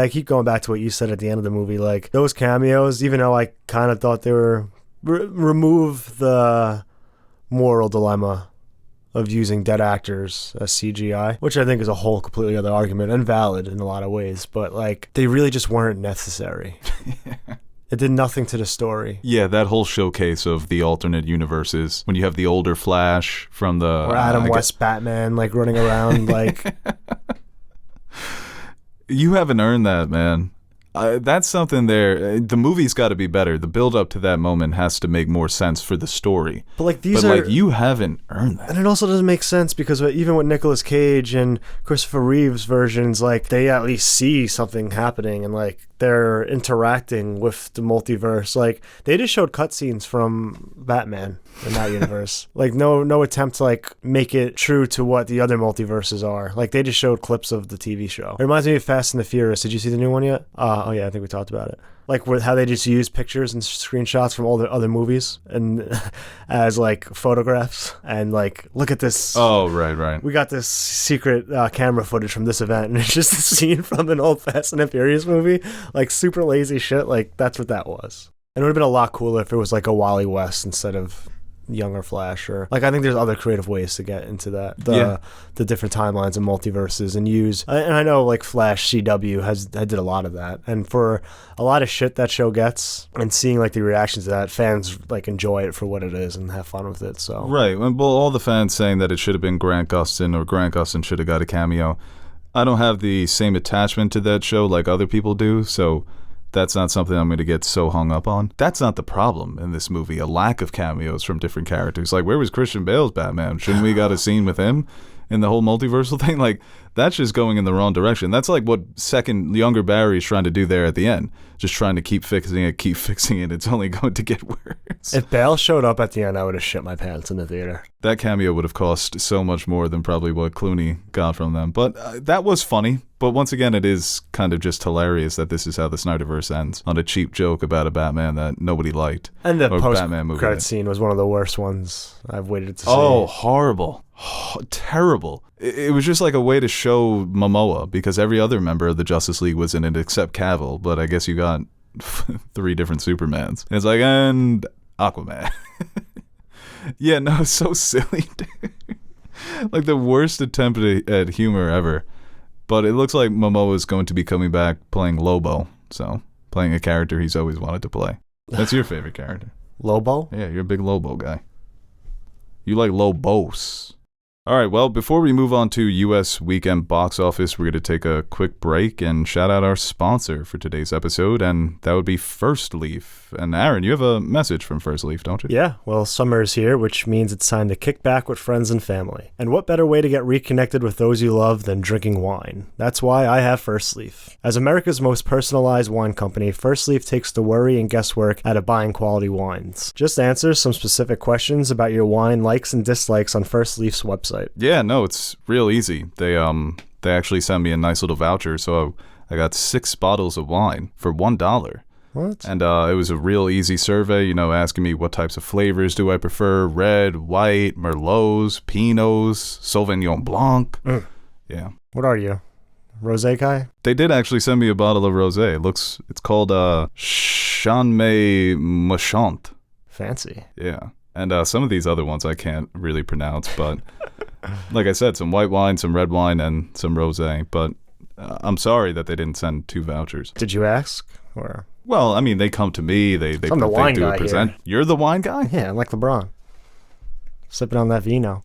keep going back to what you said at the end of the movie. Like, those cameos, even though I kind of thought they were remove the moral dilemma of using dead actors as CGI, which I think is a whole completely other argument and valid in a lot of ways, but like, they really just weren't necessary. It did nothing to the story. Yeah, that whole showcase of the alternate universes, when you have the older Flash from the... Or Adam West Batman, like, running around, like... You haven't earned that, man. That's something there. The movie's got to be better. The build up to that moment has to make more sense for the story. But like, you haven't earned that. And it also doesn't make sense because even with Nicolas Cage and Christopher Reeve's versions, like, they at least see something happening and like they're interacting with the multiverse. Like, they just showed cutscenes from Batman in that universe. Like, no attempt to like make it true to what the other multiverses are. Like, they just showed clips of the TV show. It reminds me of Fast and the Furious. Did you see the new one yet? Oh yeah, I think we talked about it. Like, how they just use pictures and screenshots from all the other movies and as like photographs and like, look at this. Oh, right. We got this secret camera footage from this event, and it's just a scene from an old Fast and the Furious movie. Like, super lazy shit. Like, that's what that was. And it would have been a lot cooler if it was like a Wally West instead of younger Flash, or like, I think there's other creative ways to get into that, the different timelines and multiverses, and use, and I know like Flash CW did a lot of that, and for a lot of shit that show gets, and seeing like the reactions to that, fans like enjoy it for what it is and have fun with it. So right, well, all the fans saying that it should have been Grant Gustin, or Grant Gustin should have got a cameo. I don't have the same attachment to that show like other people do, so that's not something I'm going to get so hung up on. That's not the problem in this movie, a lack of cameos from different characters. Like, where was Christian Bale's Batman? Shouldn't we got a scene with him? in the whole multiversal thing, like, that's just going in the wrong direction. That's like what younger Barry's trying to do there at the end. Just trying to keep fixing it. It's only going to get worse. If Bale showed up at the end, I would have shit my pants in the theater. That cameo would have cost so much more than probably what Clooney got from them. But that was funny. But once again, it is kind of just hilarious that this is how the Snyderverse ends, on a cheap joke about a Batman that nobody liked. And the post-credit scene was one of the worst ones I've waited to see. Oh, horrible. Terrible. It was just like a way to show Momoa, because every other member of the Justice League was in it except Cavill, but I guess you got 3 different Supermans. And it's like, and Aquaman. Yeah, no, it's so silly, dude. Like the worst attempt at humor ever. But it looks like Momoa is going to be coming back playing Lobo, so playing a character he's always wanted to play. That's your favorite character. Lobo? Yeah, you're a big Lobo guy. You like Lobos. All right, well, before we move on to U.S. weekend box office, we're going to take a quick break and shout out our sponsor for today's episode, and that would be First Leaf. And Aaron, you have a message from First Leaf, don't you? Yeah, well, summer is here, which means it's time to kick back with friends and family. And what better way to get reconnected with those you love than drinking wine? That's why I have First Leaf. As America's most personalized wine company, First Leaf takes the worry and guesswork out of buying quality wines. Just answer some specific questions about your wine likes and dislikes on First Leaf's website. Yeah, no, it's real easy. They actually sent me a nice little voucher, so I got 6 bottles of wine for $1. What? And it was a real easy survey, asking me what types of flavors do I prefer: red, white, Merlots, Pinots, Sauvignon Blanc. Yeah. What are you? Rosé guy? They did actually send me a bottle of rosé. It's called Chanmay Machant. Fancy. Yeah. And some of these other ones I can't really pronounce, but like I said, some white wine, some red wine, and some rosé. But I'm sorry that they didn't send 2 vouchers. Did you ask? Or? Well, I mean, they come to me. I'm the wine do guy a present. here. You're the wine guy? Yeah, I'm like LeBron. Sipping on that vino.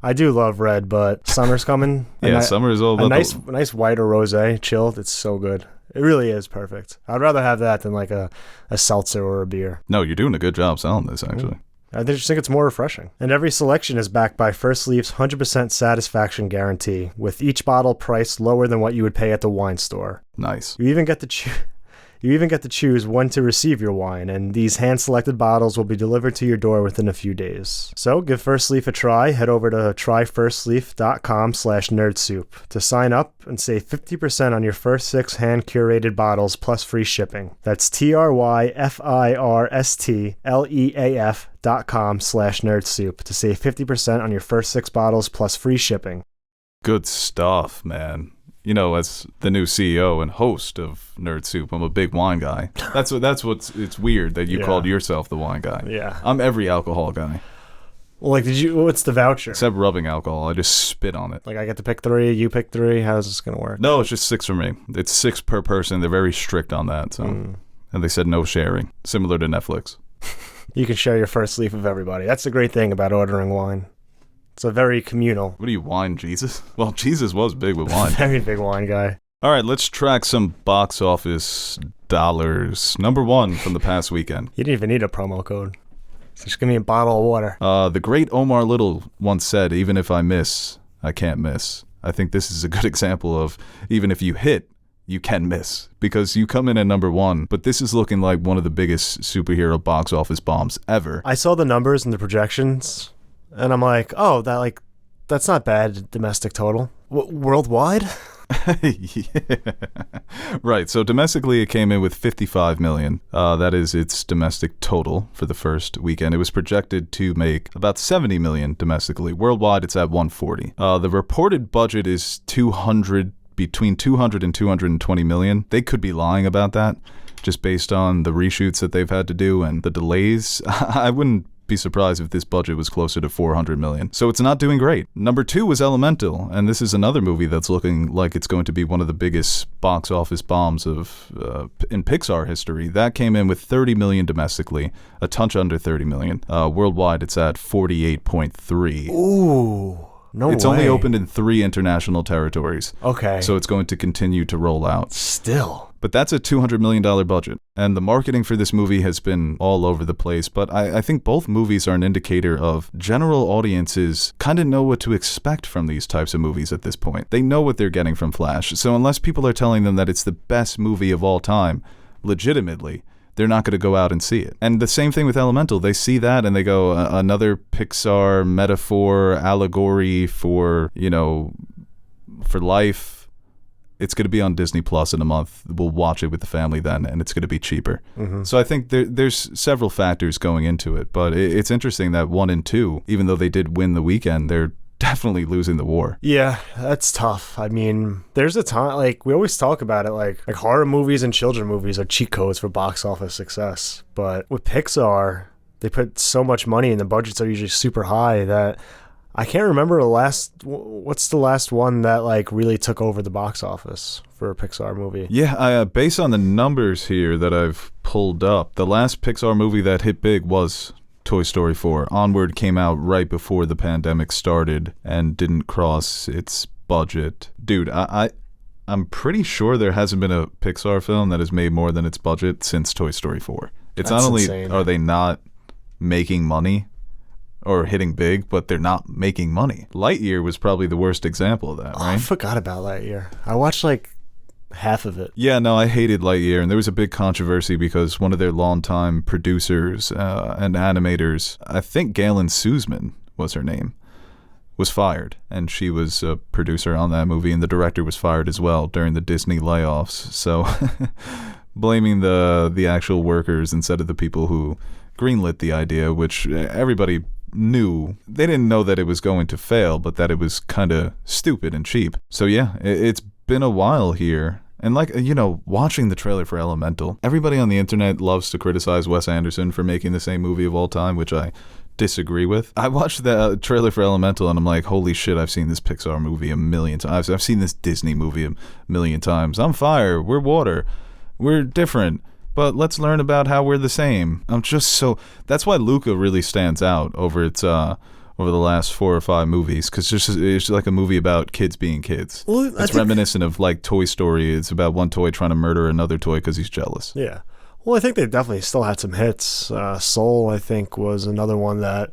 I do love red, but summer's coming. Yeah, summer is all about a nice white or rosé, chilled. It's so good. It really is perfect. I'd rather have that than like a seltzer or a beer. No, you're doing a good job selling this, actually. I just think it's more refreshing. And every selection is backed by First Leaf's 100% satisfaction guarantee, with each bottle priced lower than what you would pay at the wine store. Nice. You even get to choose when to receive your wine, and these hand-selected bottles will be delivered to your door within a few days. So give First Leaf a try. Head over to tryfirstleaf.com/nerdsoup to sign up and save 50% on your first 6 hand-curated bottles plus free shipping. That's tryfirstleaf.com/nerdsoup to save 50% on your first 6 bottles plus free shipping. Good stuff, man. As the new CEO and host of Nerd Soup, I'm a big wine guy. It's weird that you called yourself the wine guy. Yeah. I'm every alcohol guy. Well, what's the voucher? Except rubbing alcohol. I just spit on it. Like I get to pick 3, you pick 3. How's this going to work? No, it's just 6 for me. It's 6 per person. They're very strict on that. So, And they said no sharing, similar to Netflix. You can share your First Leaf with everybody. That's the great thing about ordering wine. It's a very communal. What are you, wine Jesus? Well, Jesus was big with wine. Very big wine guy. All right, let's track some box office dollars. Number 1 from the past weekend. You didn't even need a promo code. Just give me a bottle of water. The great Omar Little once said, even if I miss, I can't miss. I think this is a good example of even if you hit, you can miss. Because you come in at number 1, but this is looking like one of the biggest superhero box office bombs ever. I saw the numbers and the projections, and I'm like, oh, that's not bad domestic total. Worldwide? Yeah. Right, so domestically it came in with 55 million. That is its domestic total for the first weekend. It was projected to make about 70 million domestically. Worldwide it's at 140. The reported budget is between 200 and 220 million. They could be lying about that, just based on the reshoots that they've had to do and the delays. I wouldn't be surprised if this budget was closer to 400 million. So it's not doing great. Number 2 was Elemental, and this is another movie that's looking like it's going to be one of the biggest box office bombs in Pixar history. That came in with 30 million domestically, a touch under 30 million. Worldwide, it's at 48.3. Ooh. No It's way. only opened in 3 international territories. Okay. So it's going to continue to roll out. Still. But that's a $200 million budget. And the marketing for this movie has been all over the place. But I think both movies are an indicator of general audiences kind of know what to expect from these types of movies at this point. They know what they're getting from Flash. So unless people are telling them that it's the best movie of all time, legitimately, they're not going to go out and see it. And the same thing with Elemental. They see that and they go, another Pixar metaphor, allegory for, for life. It's going to be on Disney Plus in a month. We'll watch it with the family then, and it's going to be cheaper. Mm-hmm. So I think there's several factors going into it, but it's interesting that 1 and 2, even though they did win the weekend, they're definitely losing the war. Yeah, that's tough. I mean, there's a time, like, we always talk about it, like horror movies and children movies are cheat codes for box office success. But with Pixar, they put so much money and the budgets are usually super high that I can't remember what's the last one that like really took over the box office for a Pixar movie. Yeah, based on the numbers here that I've pulled up, the last Pixar movie that hit big was Toy Story 4. Onward came out right before the pandemic started and didn't cross its budget. Dude, I'm pretty sure there hasn't been a Pixar film that has made more than its budget since Toy Story 4. It's That's not only insane. Are they not making money or hitting big, but they're not making money. Lightyear was probably the worst example of that, right? I forgot about Lightyear. I watched like half of it. Yeah, no, I hated Lightyear, and there was a big controversy because one of their longtime producers and animators, I think Galen Sussman was her name, was fired, and she was a producer on that movie, and the director was fired as well during the Disney layoffs. So blaming the actual workers instead of the people who greenlit the idea, which everybody knew. They didn't know that it was going to fail, but that it was kind of stupid and cheap. So yeah, it's been a while here. And like, watching the trailer for Elemental, everybody on the internet loves to criticize Wes Anderson for making the same movie of all time, which I disagree with. I watched the trailer for Elemental and I'm like, holy shit, I've seen this Pixar movie a million times. I've seen this Disney movie a million times. I'm fire. We're water. We're different. But let's learn about how we're the same. That's why Luca really stands out over the last 4 or 5 movies, because it's like a movie about kids being kids. Well, it's reminiscent of like Toy Story. It's about one toy trying to murder another toy because he's jealous. Yeah. Well, I think they definitely still had some hits. Soul, I think, was another one that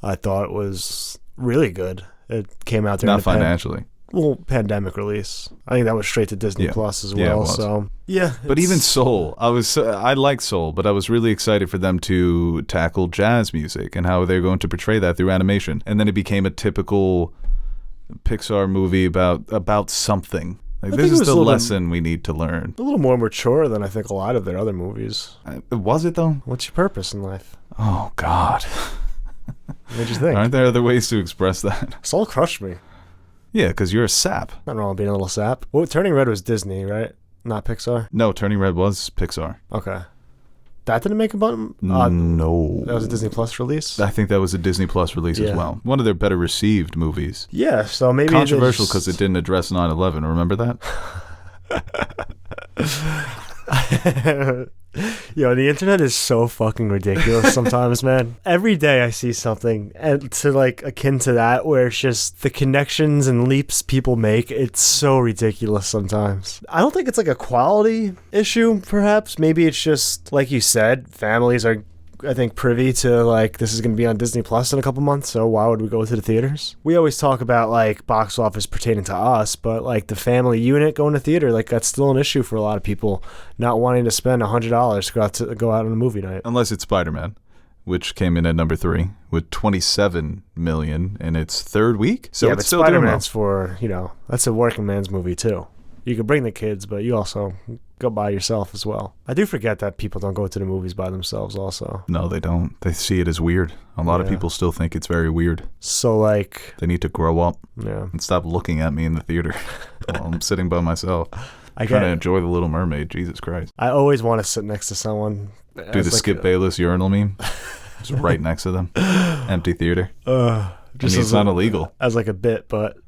I thought was really good. It came out there. Not financially. Pandemic release. I think that was straight to Disney Plus as well. Yeah, so yeah. But even Soul, I like Soul, but I was really excited for them to tackle jazz music and how they're going to portray that through animation. And then it became a typical Pixar movie about something. Like, this is the lesson we need to learn. A little more mature than I think a lot of their other movies. Was it though? What's your purpose in life? Oh God. What'd you think? Aren't there other ways to express that? Soul crushed me. Yeah, because you're a sap. Nothing wrong with being a little sap. Well, Turning Red was Disney, right? Not Pixar? No, Turning Red was Pixar. Okay. That didn't make a button? No. That was a Disney Plus release? I think that was a Disney Plus release as well. One of their better received movies. Yeah, so maybe... Controversial because it didn't address 9/11. Remember that? Yo, the internet is so fucking ridiculous sometimes, man. Every day I see something and to like akin to that where it's just the connections and leaps people make. It's so ridiculous sometimes. I don't think it's like a quality issue, perhaps. Maybe it's just, like you said, families are, I think, privy to like this is going to be on Disney Plus in a couple months, so why would we go to the theaters? We always talk about like box office pertaining to us, but like the family unit going to theater, like that's still an issue for a lot of people not wanting to spend $100 to go out on a movie night. Unless it's Spider-Man, which came in at number 3 with 27 million in its 3rd week. So yeah, it's but still Spider-Man's for, that's a working man's movie too. You can bring the kids, but you also go by yourself as well. I do forget that people don't go to the movies by themselves also. No, they don't. They see it as weird. A lot of people still think it's very weird. So like... They need to grow up and stop looking at me in the theater while I'm sitting by myself. Trying to enjoy The Little Mermaid. Jesus Christ. I always want to sit next to someone. Do the Skip Bayless urinal meme. Just right next to them. Empty theater. It's not illegal. As like a bit, but...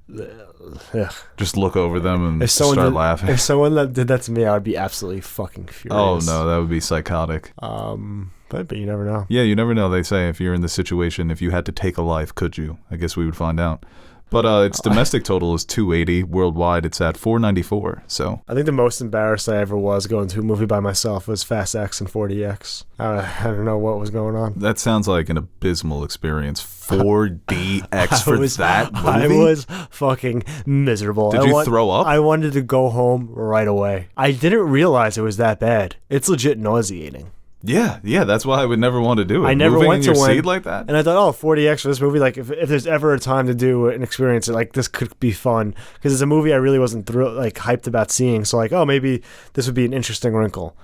Ugh. Just look over them and start laughing. If someone that did that to me, I would be absolutely fucking furious. Oh no, that would be psychotic. But you never know. Yeah, you never know. They say if you're in this situation, if you had to take a life, could you? I guess we would find out. But its domestic total is 280. Worldwide, it's at 494. So I think the most embarrassed I ever was going to a movie by myself was Fast X and 4DX. I don't know what was going on. that sounds like an abysmal experience. 4DX for that movie? I was fucking miserable. Did you throw up? I wanted to go home right away. I didn't realize it was that bad. It's legit nauseating. Yeah, that's why I would never want to do it. I never Moving went in to your one, seat like that? and I thought, 4DX for this movie. Like, if there's ever a time to do an experience, like this could be fun because it's a movie I really wasn't hyped about seeing. So like, maybe this would be an interesting wrinkle.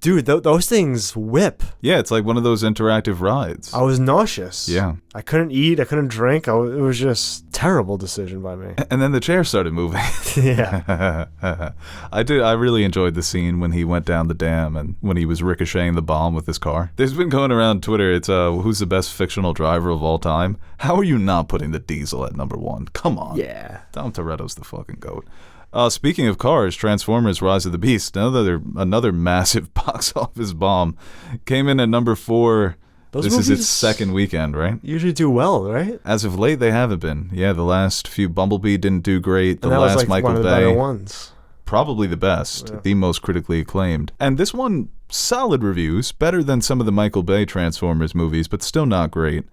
Dude, those things whip. Yeah, it's like one of those interactive rides. I was nauseous. Yeah. I couldn't eat. I couldn't drink. It was just terrible decision by me. And then the chair started moving. Yeah. I really enjoyed the scene when he went down the dam and when he was ricocheting the bomb with his car. There's been going around Twitter, it's who's the best fictional driver of all time? How are you not putting the Diesel at number 1? Come on. Yeah. Dom Toretto's the fucking GOAT. Speaking of cars, Transformers Rise of the Beast, another massive box office bomb, came in at number 4. Those this is its movies second weekend, right? usually do well, right? As of late, they haven't been. Yeah, the last few, Bumblebee didn't do great. The And that last was like Michael one of the Bay, better ones. probably the best, the most critically acclaimed. And this one, solid reviews, better than some of the Michael Bay Transformers movies, but still not great.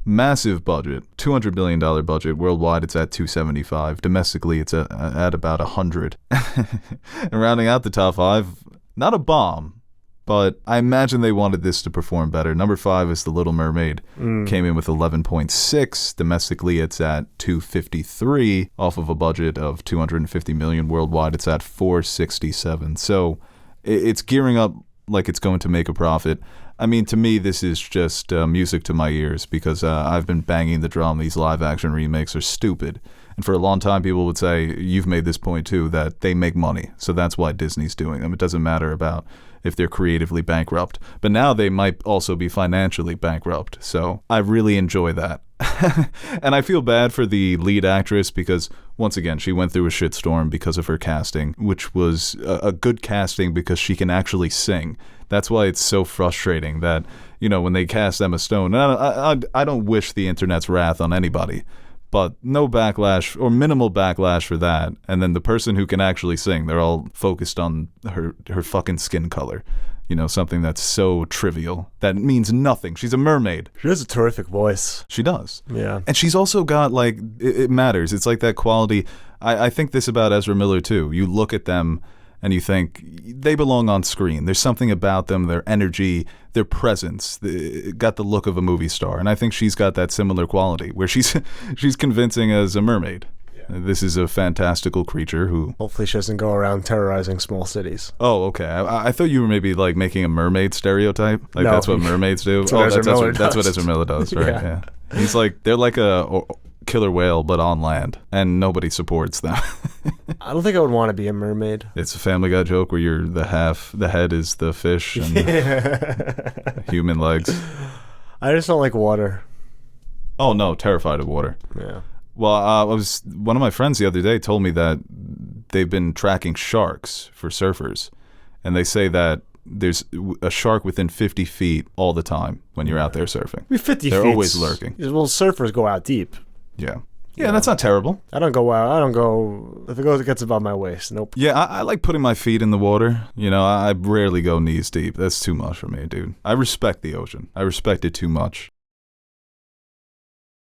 Massive budget, $200 million budget. Worldwide, it's at 275. Domestically, it's at about 100. And rounding out the top 5, not a bomb, but I imagine they wanted this to perform better. Number 5 is The Little Mermaid. Came in with 11.6. Domestically, it's at 253 off of a budget of 250 million. Worldwide, it's at 467. So it's gearing up like it's going to make a profit. I mean, to me, this is just music to my ears because I've been banging the drum. These live-action remakes are stupid. And for a long time, people would say, you've made this point too, that they make money. So that's why Disney's doing them. It doesn't matter about if they're creatively bankrupt. But now they might also be financially bankrupt. So I really enjoy that. And I feel bad for the lead actress because, once again, she went through a shitstorm because of her casting, which was a good casting because she can actually sing. That's why it's so frustrating that, when they cast Emma Stone, and I don't wish the internet's wrath on anybody, but no backlash or minimal backlash for that. And then the person who can actually sing, they're all focused on her fucking skin color. Something that's so trivial. That means nothing. She's a mermaid. She has a terrific voice. She does. Yeah. And she's also got, it matters. It's like that quality. I think this about Ezra Miller, too. You look at them and you think they belong on screen. There's something about them, their energy, their presence, got the look of a movie star. And I think she's got that similar quality where she's convincing as a mermaid. This is a fantastical creature who... Hopefully she doesn't go around terrorizing small cities. Oh, okay. I thought you were maybe making a mermaid stereotype. No. That's what mermaids do. That's What Ezra Miller does, right? Yeah. He's they're like a killer whale, but on land, and nobody supports them. I don't think I would want to be a mermaid. It's a Family Guy joke where the head is the fish and the human legs. I just don't like water. Oh, no, terrified of water. Yeah. Well, one of my friends the other day told me that they've been tracking sharks for surfers, and they say that there's a shark within 50 feet all the time when you're out there surfing. 50 They're feet. always lurking. Well, surfers go out deep. Yeah. Yeah, that's not terrible. I don't go out. I don't go... If it gets above my waist, nope. Yeah, I like putting my feet in the water. I rarely go knees deep. That's too much for me, dude. I respect the ocean. I respect it too much.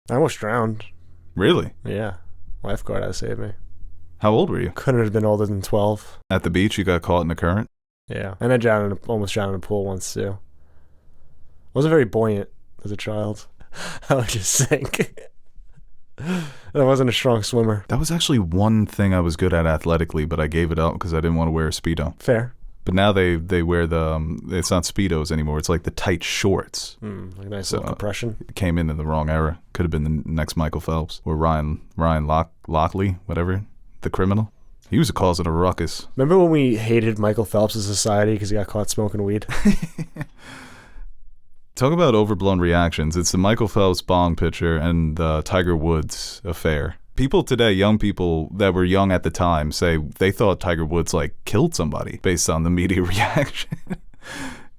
I almost drowned. Really? Yeah. Lifeguard had to save me. How old were you? Couldn't have been older than 12. At the beach, you got caught in the current? Yeah. And I almost drowned in a pool once, too. Wasn't very buoyant as a child. I would just sink. I wasn't a strong swimmer. That was actually one thing I was good at athletically, but I gave it up because I didn't want to wear a Speedo. Fair. But now they wear it's not Speedos anymore. It's like the tight shorts. Like nice little compression. It came in the wrong era. Could have been the next Michael Phelps or Ryan Lockley, whatever, the criminal. He was causing a ruckus. Remember when we hated Michael Phelps' society because he got caught smoking weed? Talk about overblown reactions. It's the Michael Phelps bong pitcher and the Tiger Woods affair. People today, young people that were young at the time, say they thought Tiger Woods killed somebody based on the media reaction.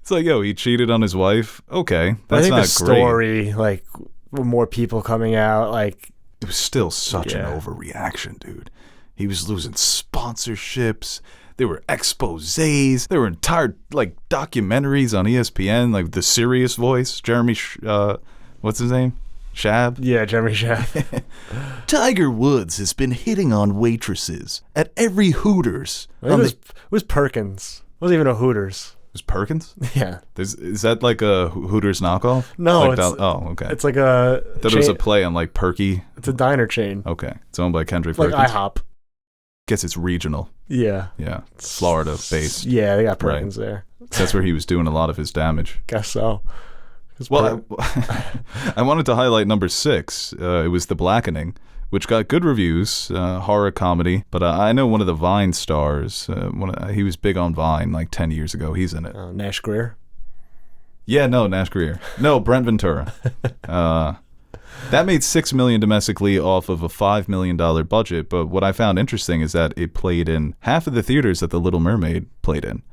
It's he cheated on his wife. Okay, that's not great. I think the story, with more people coming out, it was still such an overreaction, dude. He was losing sponsorships. There were exposés. There were entire documentaries on ESPN, like The Serious Voice. Jeremy, what's his name? Shab? Yeah, Jeremy Shab. Tiger Woods has been hitting on waitresses at every Hooters. It was Perkins. It wasn't even a Hooters. It was Perkins? Yeah. Is that like a Hooters knockoff? No, okay. It's like a I thought it was a play on like Perky. It's a diner chain. Okay. It's owned by Kendrick Like Perkins. IHOP. Guess it's regional. Yeah. Yeah. Florida based. Yeah, they got Perkins there. That's where he was doing a lot of his damage. Guess so. Well, I wanted to highlight number 6. It was The Blackening, which got good reviews, horror comedy. But I know one of the Vine stars. He was big on Vine like 10 years ago. He's in it. Nash Greer? Yeah, no, Nash Greer. No, Brent Ventura. That made $6 million domestically off of a $5 million budget. But what I found interesting is that it played in half of the theaters that The Little Mermaid played in.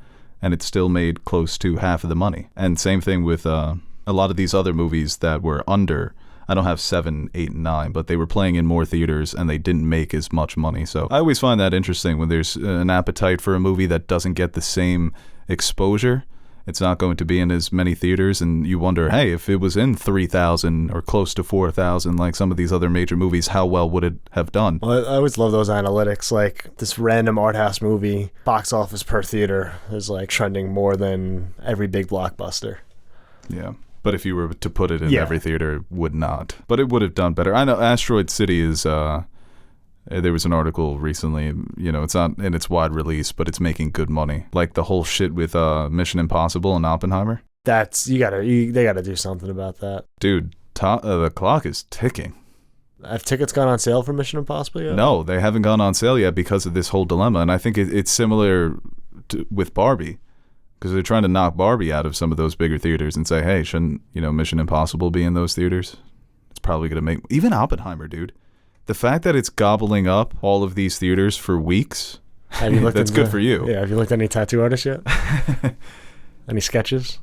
And it still made close to half of the money. And same thing with a lot of these other movies that were under, I don't have 7, 8, and 9, but they were playing in more theaters and they didn't make as much money. So I always find that interesting when there's an appetite for a movie that doesn't get the same exposure. It's not going to be in as many theaters, and you wonder, hey, if it was in 3,000 or close to 4,000 like some of these other major movies, how well would it have done? Well, I always love those analytics. Like this random art house movie, box office per theater is like trending more than every big blockbuster. Yeah. But if you were to put it in every theater, it would not. But it would have done better. I know Asteroid City is, there was an article recently, it's not in its wide release, but it's making good money. Like the whole shit with Mission Impossible and Oppenheimer. They gotta do something about that. Dude, the clock is ticking. Have tickets gone on sale for Mission Impossible yet? No, they haven't gone on sale yet because of this whole dilemma. And I think it's similar with Barbie. Because they're trying to knock Barbie out of some of those bigger theaters and say, hey, shouldn't, Mission Impossible be in those theaters? It's probably going to make... Even Oppenheimer, dude. The fact that it's gobbling up all of these theaters for weeks, that's good for you. Yeah, have you looked at any tattoo artists yet? Any sketches?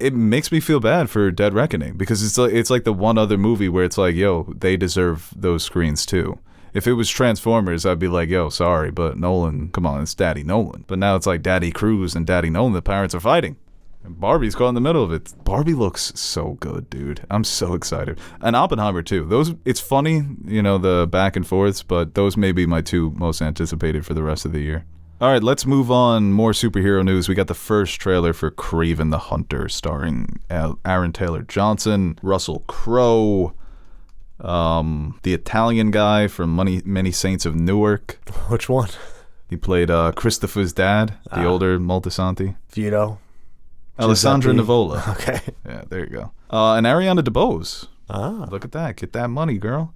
It makes me feel bad for Dead Reckoning because it's like the one other movie where it's like, yo, they deserve those screens too. If it was Transformers, I'd be like, yo, sorry, but Nolan, come on, it's Daddy Nolan. But now it's like Daddy Cruz and Daddy Nolan, the parents are fighting. And Barbie's caught in the middle of it. Barbie looks so good, dude. I'm so excited. And Oppenheimer, too. It's funny, the back and forths, but those may be my 2 most anticipated for the rest of the year. All right, let's move on. More superhero news. We got the first trailer for Kraven the Hunter, starring Aaron Taylor Johnson, Russell Crowe, the Italian guy from Many Saints of Newark. Which one? He played Christopher's dad, the older Moltisanti. Vito. Alessandra Nivola. Okay. Yeah, there you go. And Ariana DeBose. Ah. Look at that. Get that money, girl.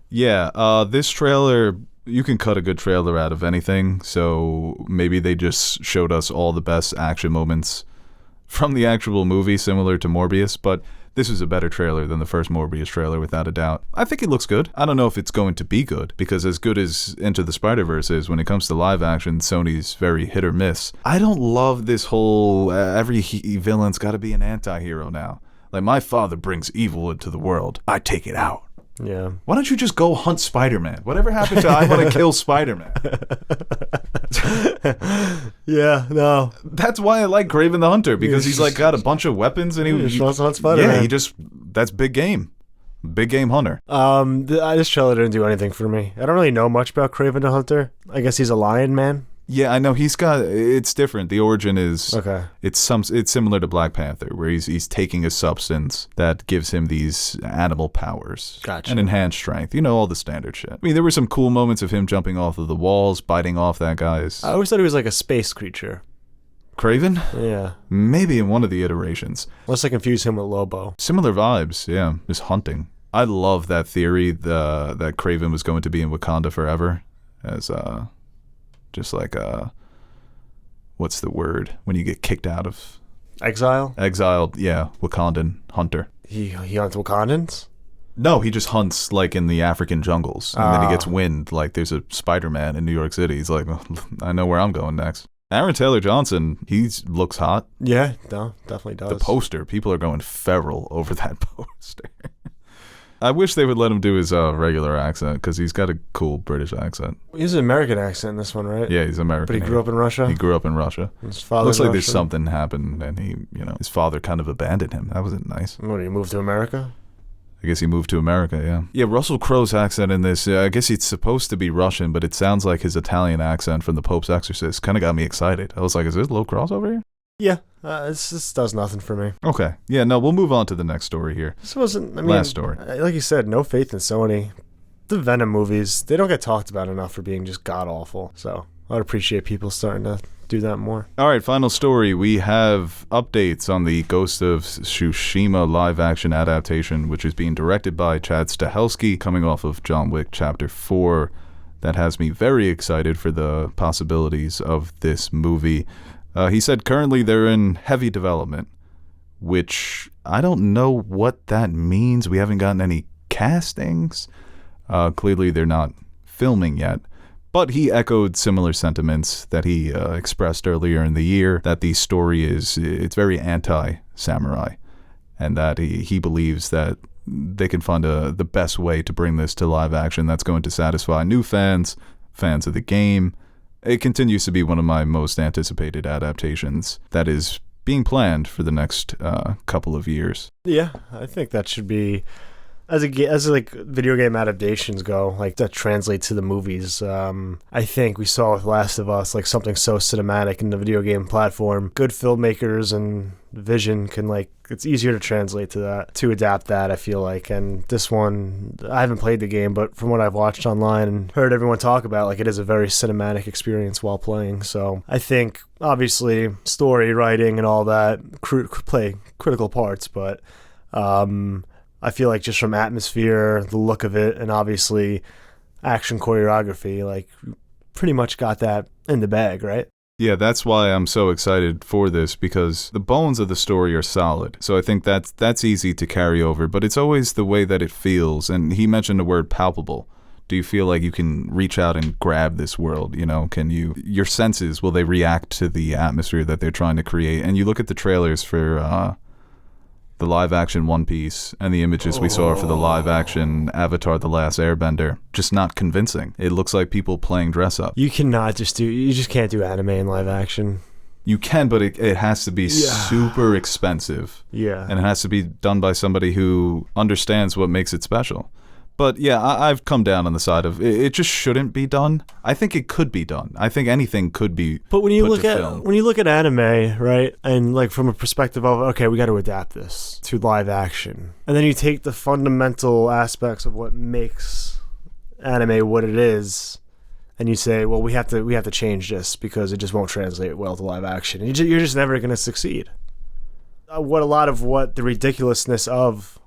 Yeah, this trailer, you can cut a good trailer out of anything, so maybe they just showed us all the best action moments from the actual movie, similar to Morbius, but this is a better trailer than the first Morbius trailer, without a doubt. I think it looks good. I don't know if it's going to be good, because as good as Into the Spider-Verse is, when it comes to live action, Sony's very hit or miss. I don't love this whole, every villain's got to be an anti-hero now. Like, my father brings evil into the world. I take it out. Yeah. Why don't you just go hunt Spider-Man? Whatever happened to I want to kill Spider-Man? Yeah, no. That's why I like Kraven the Hunter, because he's like got a bunch of weapons and he just wants to hunt Spider-Man. Yeah, that's big game. Big game hunter. This trailer didn't do anything for me. I don't really know much about Kraven the Hunter. I guess he's a lion man. Yeah, I know it's different. The origin is okay. It's similar to Black Panther, where he's taking a substance that gives him these animal powers. Gotcha. And enhanced strength. All the standard shit. I mean, there were some cool moments of him jumping off of the walls, biting off that guy's. I always thought he was like a space creature. Kraven? Yeah. Maybe in one of the iterations. Unless I confuse him with Lobo. Similar vibes, yeah. Just hunting. I love that theory that Kraven was going to be in Wakanda forever as just like what's the word when you get kicked out of exiled, yeah, Wakandan hunter. He hunts Wakandans? No, he just hunts like in the African jungles, and then he gets wind. Like there's a Spider-Man in New York City. He's like, well, I know where I'm going next. Aaron Taylor Johnson, he looks hot. Yeah, no, definitely does. The poster, people are going feral over that poster. I wish they would let him do his regular accent, because he's got a cool British accent. He's an American accent in this one, right? Yeah, he's American. But he grew up in Russia? He grew up in Russia. His father's Looks like Russian? there's something happened, and his father kind of abandoned him. That wasn't nice. What, he moved to America? I guess he moved to America, yeah. Yeah, Russell Crowe's accent in this, I guess it's supposed to be Russian, but it sounds like his Italian accent from The Pope's Exorcist. Kind of got me excited. I was like, is there a little crossover here? Yeah, this does nothing for me. Okay. Yeah, no, we'll move on to the next story here. This wasn't, last story. Like you said, no faith in Sony. The Venom movies, they don't get talked about enough for being just god-awful. So I'd appreciate people starting to do that more. All right, final story. We have updates on the Ghost of Tsushima live-action adaptation, which is being directed by Chad Stahelski, coming off of John Wick Chapter 4. That has me very excited for the possibilities of this movie. He said currently they're in heavy development, which I don't know what that means. We haven't gotten any castings. Clearly they're not filming yet. But he echoed similar sentiments that he expressed earlier in the year, that the story it's very anti-samurai, and that he believes that they can find the best way to bring this to live action that's going to satisfy new fans of the game. It continues to be one of my most anticipated adaptations that is being planned for the next couple of years. Yeah, I think that should be, as like video game adaptations go, like that translates to the movies. I think we saw with Last of Us, like something so cinematic in the video game platform. Good filmmakers and vision can, like, it's easier to translate to that, to adapt that, I feel like. And this one, I haven't played the game, but from what I've watched online and heard everyone talk about, like, it is a very cinematic experience while playing. So I think obviously story writing and all that play critical parts, but I feel like just from atmosphere, the look of it, and obviously action choreography, like, pretty much got that in the bag, right? Yeah, that's why I'm so excited for this, because the bones of the story are solid. So I think that's easy to carry over, but it's always the way that it feels. And he mentioned the word palpable. Do you feel like you can reach out and grab this world? Can your senses, will they react to the atmosphere that they're trying to create? And you look at the trailers for the live-action One Piece and the images we saw for the live-action Avatar: The Last Airbender, just not convincing. It looks like people playing dress-up. You just can't do anime in live action. You can, but it has to be super expensive. Yeah. And it has to be done by somebody who understands what makes it special. But yeah, I've come down on the side of it just shouldn't be done. I think it could be done. I think anything could be. But when you look at anime, right, and like from a perspective of, okay, we got to adapt this to live action, and then you take the fundamental aspects of what makes anime what it is, and you say, well, we have to change this because it just won't translate well to live action. And you're just never going to succeed. A lot of the ridiculousness of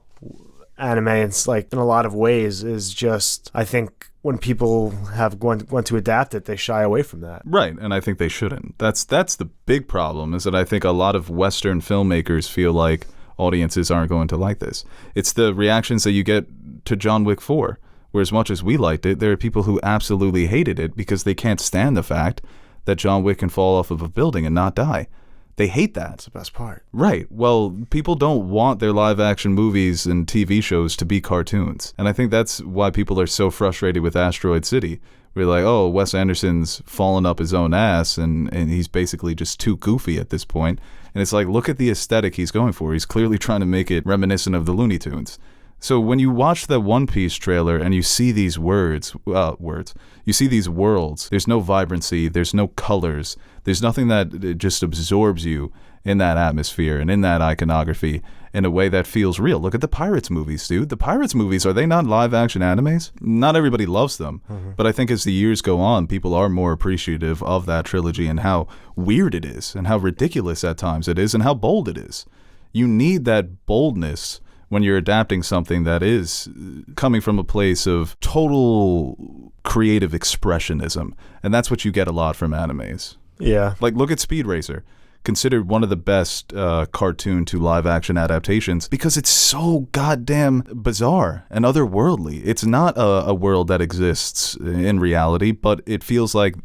anime, it's like in a lot of ways, is just, I think when people have want to adapt it, they shy away from that. Right, and I think they shouldn't. That's the big problem, is that I think a lot of Western filmmakers feel like audiences aren't going to like this. It's the reactions that you get to John Wick 4, where as much as we liked it, there are people who absolutely hated it because they can't stand the fact that John Wick can fall off of a building and not die. They hate that. That's the best part. Right. Well, people don't want their live-action movies and TV shows to be cartoons. And I think that's why people are so frustrated with Asteroid City. We're like, oh, Wes Anderson's fallen up his own ass, and he's basically just too goofy at this point. And it's like, look at the aesthetic he's going for. He's clearly trying to make it reminiscent of the Looney Tunes. So when you watch the One Piece trailer and you see these you see these worlds, there's no vibrancy, there's no colors, there's nothing that just absorbs you in that atmosphere and in that iconography in a way that feels real. Look at the Pirates movies, dude. The Pirates movies, are they not live-action animes? Not everybody loves them, but I think as the years go on, people are more appreciative of that trilogy and how weird it is and how ridiculous at times it is and how bold it is. You need that boldness when you're adapting something that is coming from a place of total creative expressionism. And that's what you get a lot from animes. Yeah. Like, look at Speed Racer. Considered one of the best cartoon to live action adaptations because it's so goddamn bizarre and otherworldly. It's not a world that exists in reality, but it feels like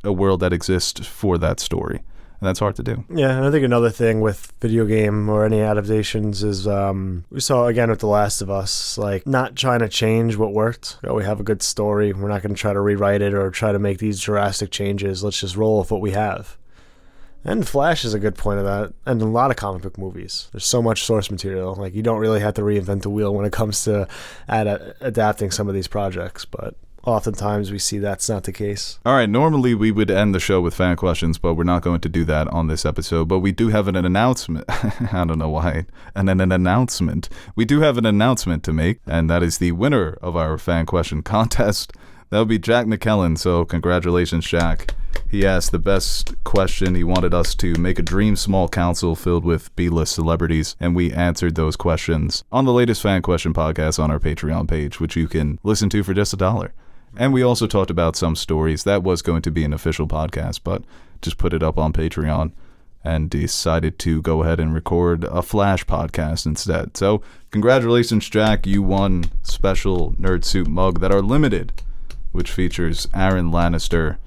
a world that exists for that story. And that's hard to do. Yeah, and I think another thing with video game or any adaptations is we saw again with The Last of Us, like not trying to change what worked. We have a good story. We're not going to try to rewrite it or try to make these drastic changes. Let's just roll with what we have. And Flash is a good point of that. And a lot of comic book movies. There's so much source material. Like you don't really have to reinvent the wheel when it comes to adapting some of these projects, but oftentimes we see that's not the case. All right, normally we would end the show with fan questions, but we're not going to do that on this episode. But we do have an announcement. I don't know why. An announcement. We do have an announcement to make, and that is the winner of our fan question contest. That would be Jack McKellen. So congratulations, Jack. He asked the best question. He wanted us to make a dream small council filled with B-list celebrities, and we answered those questions on the latest fan question podcast on our Patreon page, which you can listen to for just $1. And we also talked about some stories. That was going to be an official podcast, but just put it up on Patreon and decided to go ahead and record a Flash podcast instead. So congratulations, Jack. You won special Nerd Soup mug that are limited, which features Aaron Lannister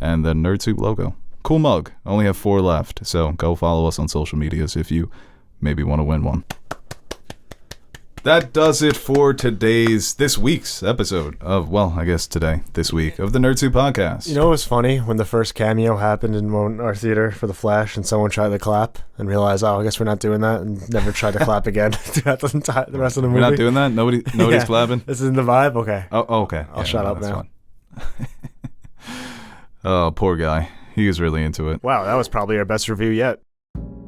and the Nerd Soup logo. Cool mug. Only have 4 left. So go follow us on social medias if you maybe want to win one. That does it for this week's episode of, this week of the Nerd Soup Podcast. You know what was funny? When the first cameo happened in our theater for The Flash and someone tried to clap and realized, I guess we're not doing that, and never tried to clap again throughout the rest of the movie. We're not doing that? Nobody's clapping? This is in the vibe? Okay. Oh, okay. I'll shut up now. Oh, poor guy. He was really into it. Wow, that was probably our best review yet.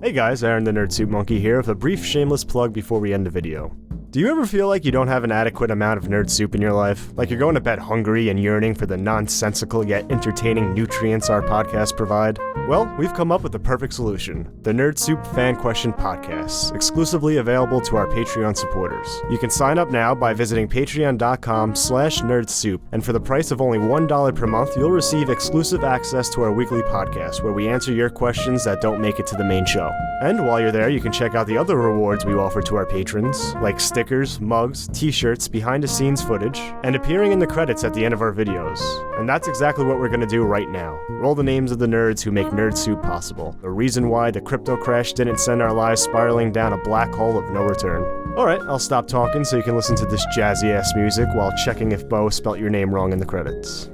Hey guys, Aaron the Nerd Soup Monkey here with a brief shameless plug before we end the video. Do you ever feel like you don't have an adequate amount of nerd soup in your life? Like you're going to bed hungry and yearning for the nonsensical yet entertaining nutrients our podcasts provide? Well, we've come up with the perfect solution. The Nerd Soup Fan Question Podcast, exclusively available to our Patreon supporters. You can sign up now by visiting patreon.com/nerdsoup, and for the price of only $1 per month, you'll receive exclusive access to our weekly podcast where we answer your questions that don't make it to the main show. And while you're there, you can check out the other rewards we offer to our patrons, like stickers, mugs, t-shirts, behind-the-scenes footage, and appearing in the credits at the end of our videos. And that's exactly what we're going to do right now. Roll the names of the nerds who make Nerd Soup possible. The reason why the crypto crash didn't send our lives spiraling down a black hole of no return. Alright, I'll stop talking so you can listen to this jazzy-ass music while checking if Bo spelt your name wrong in the credits.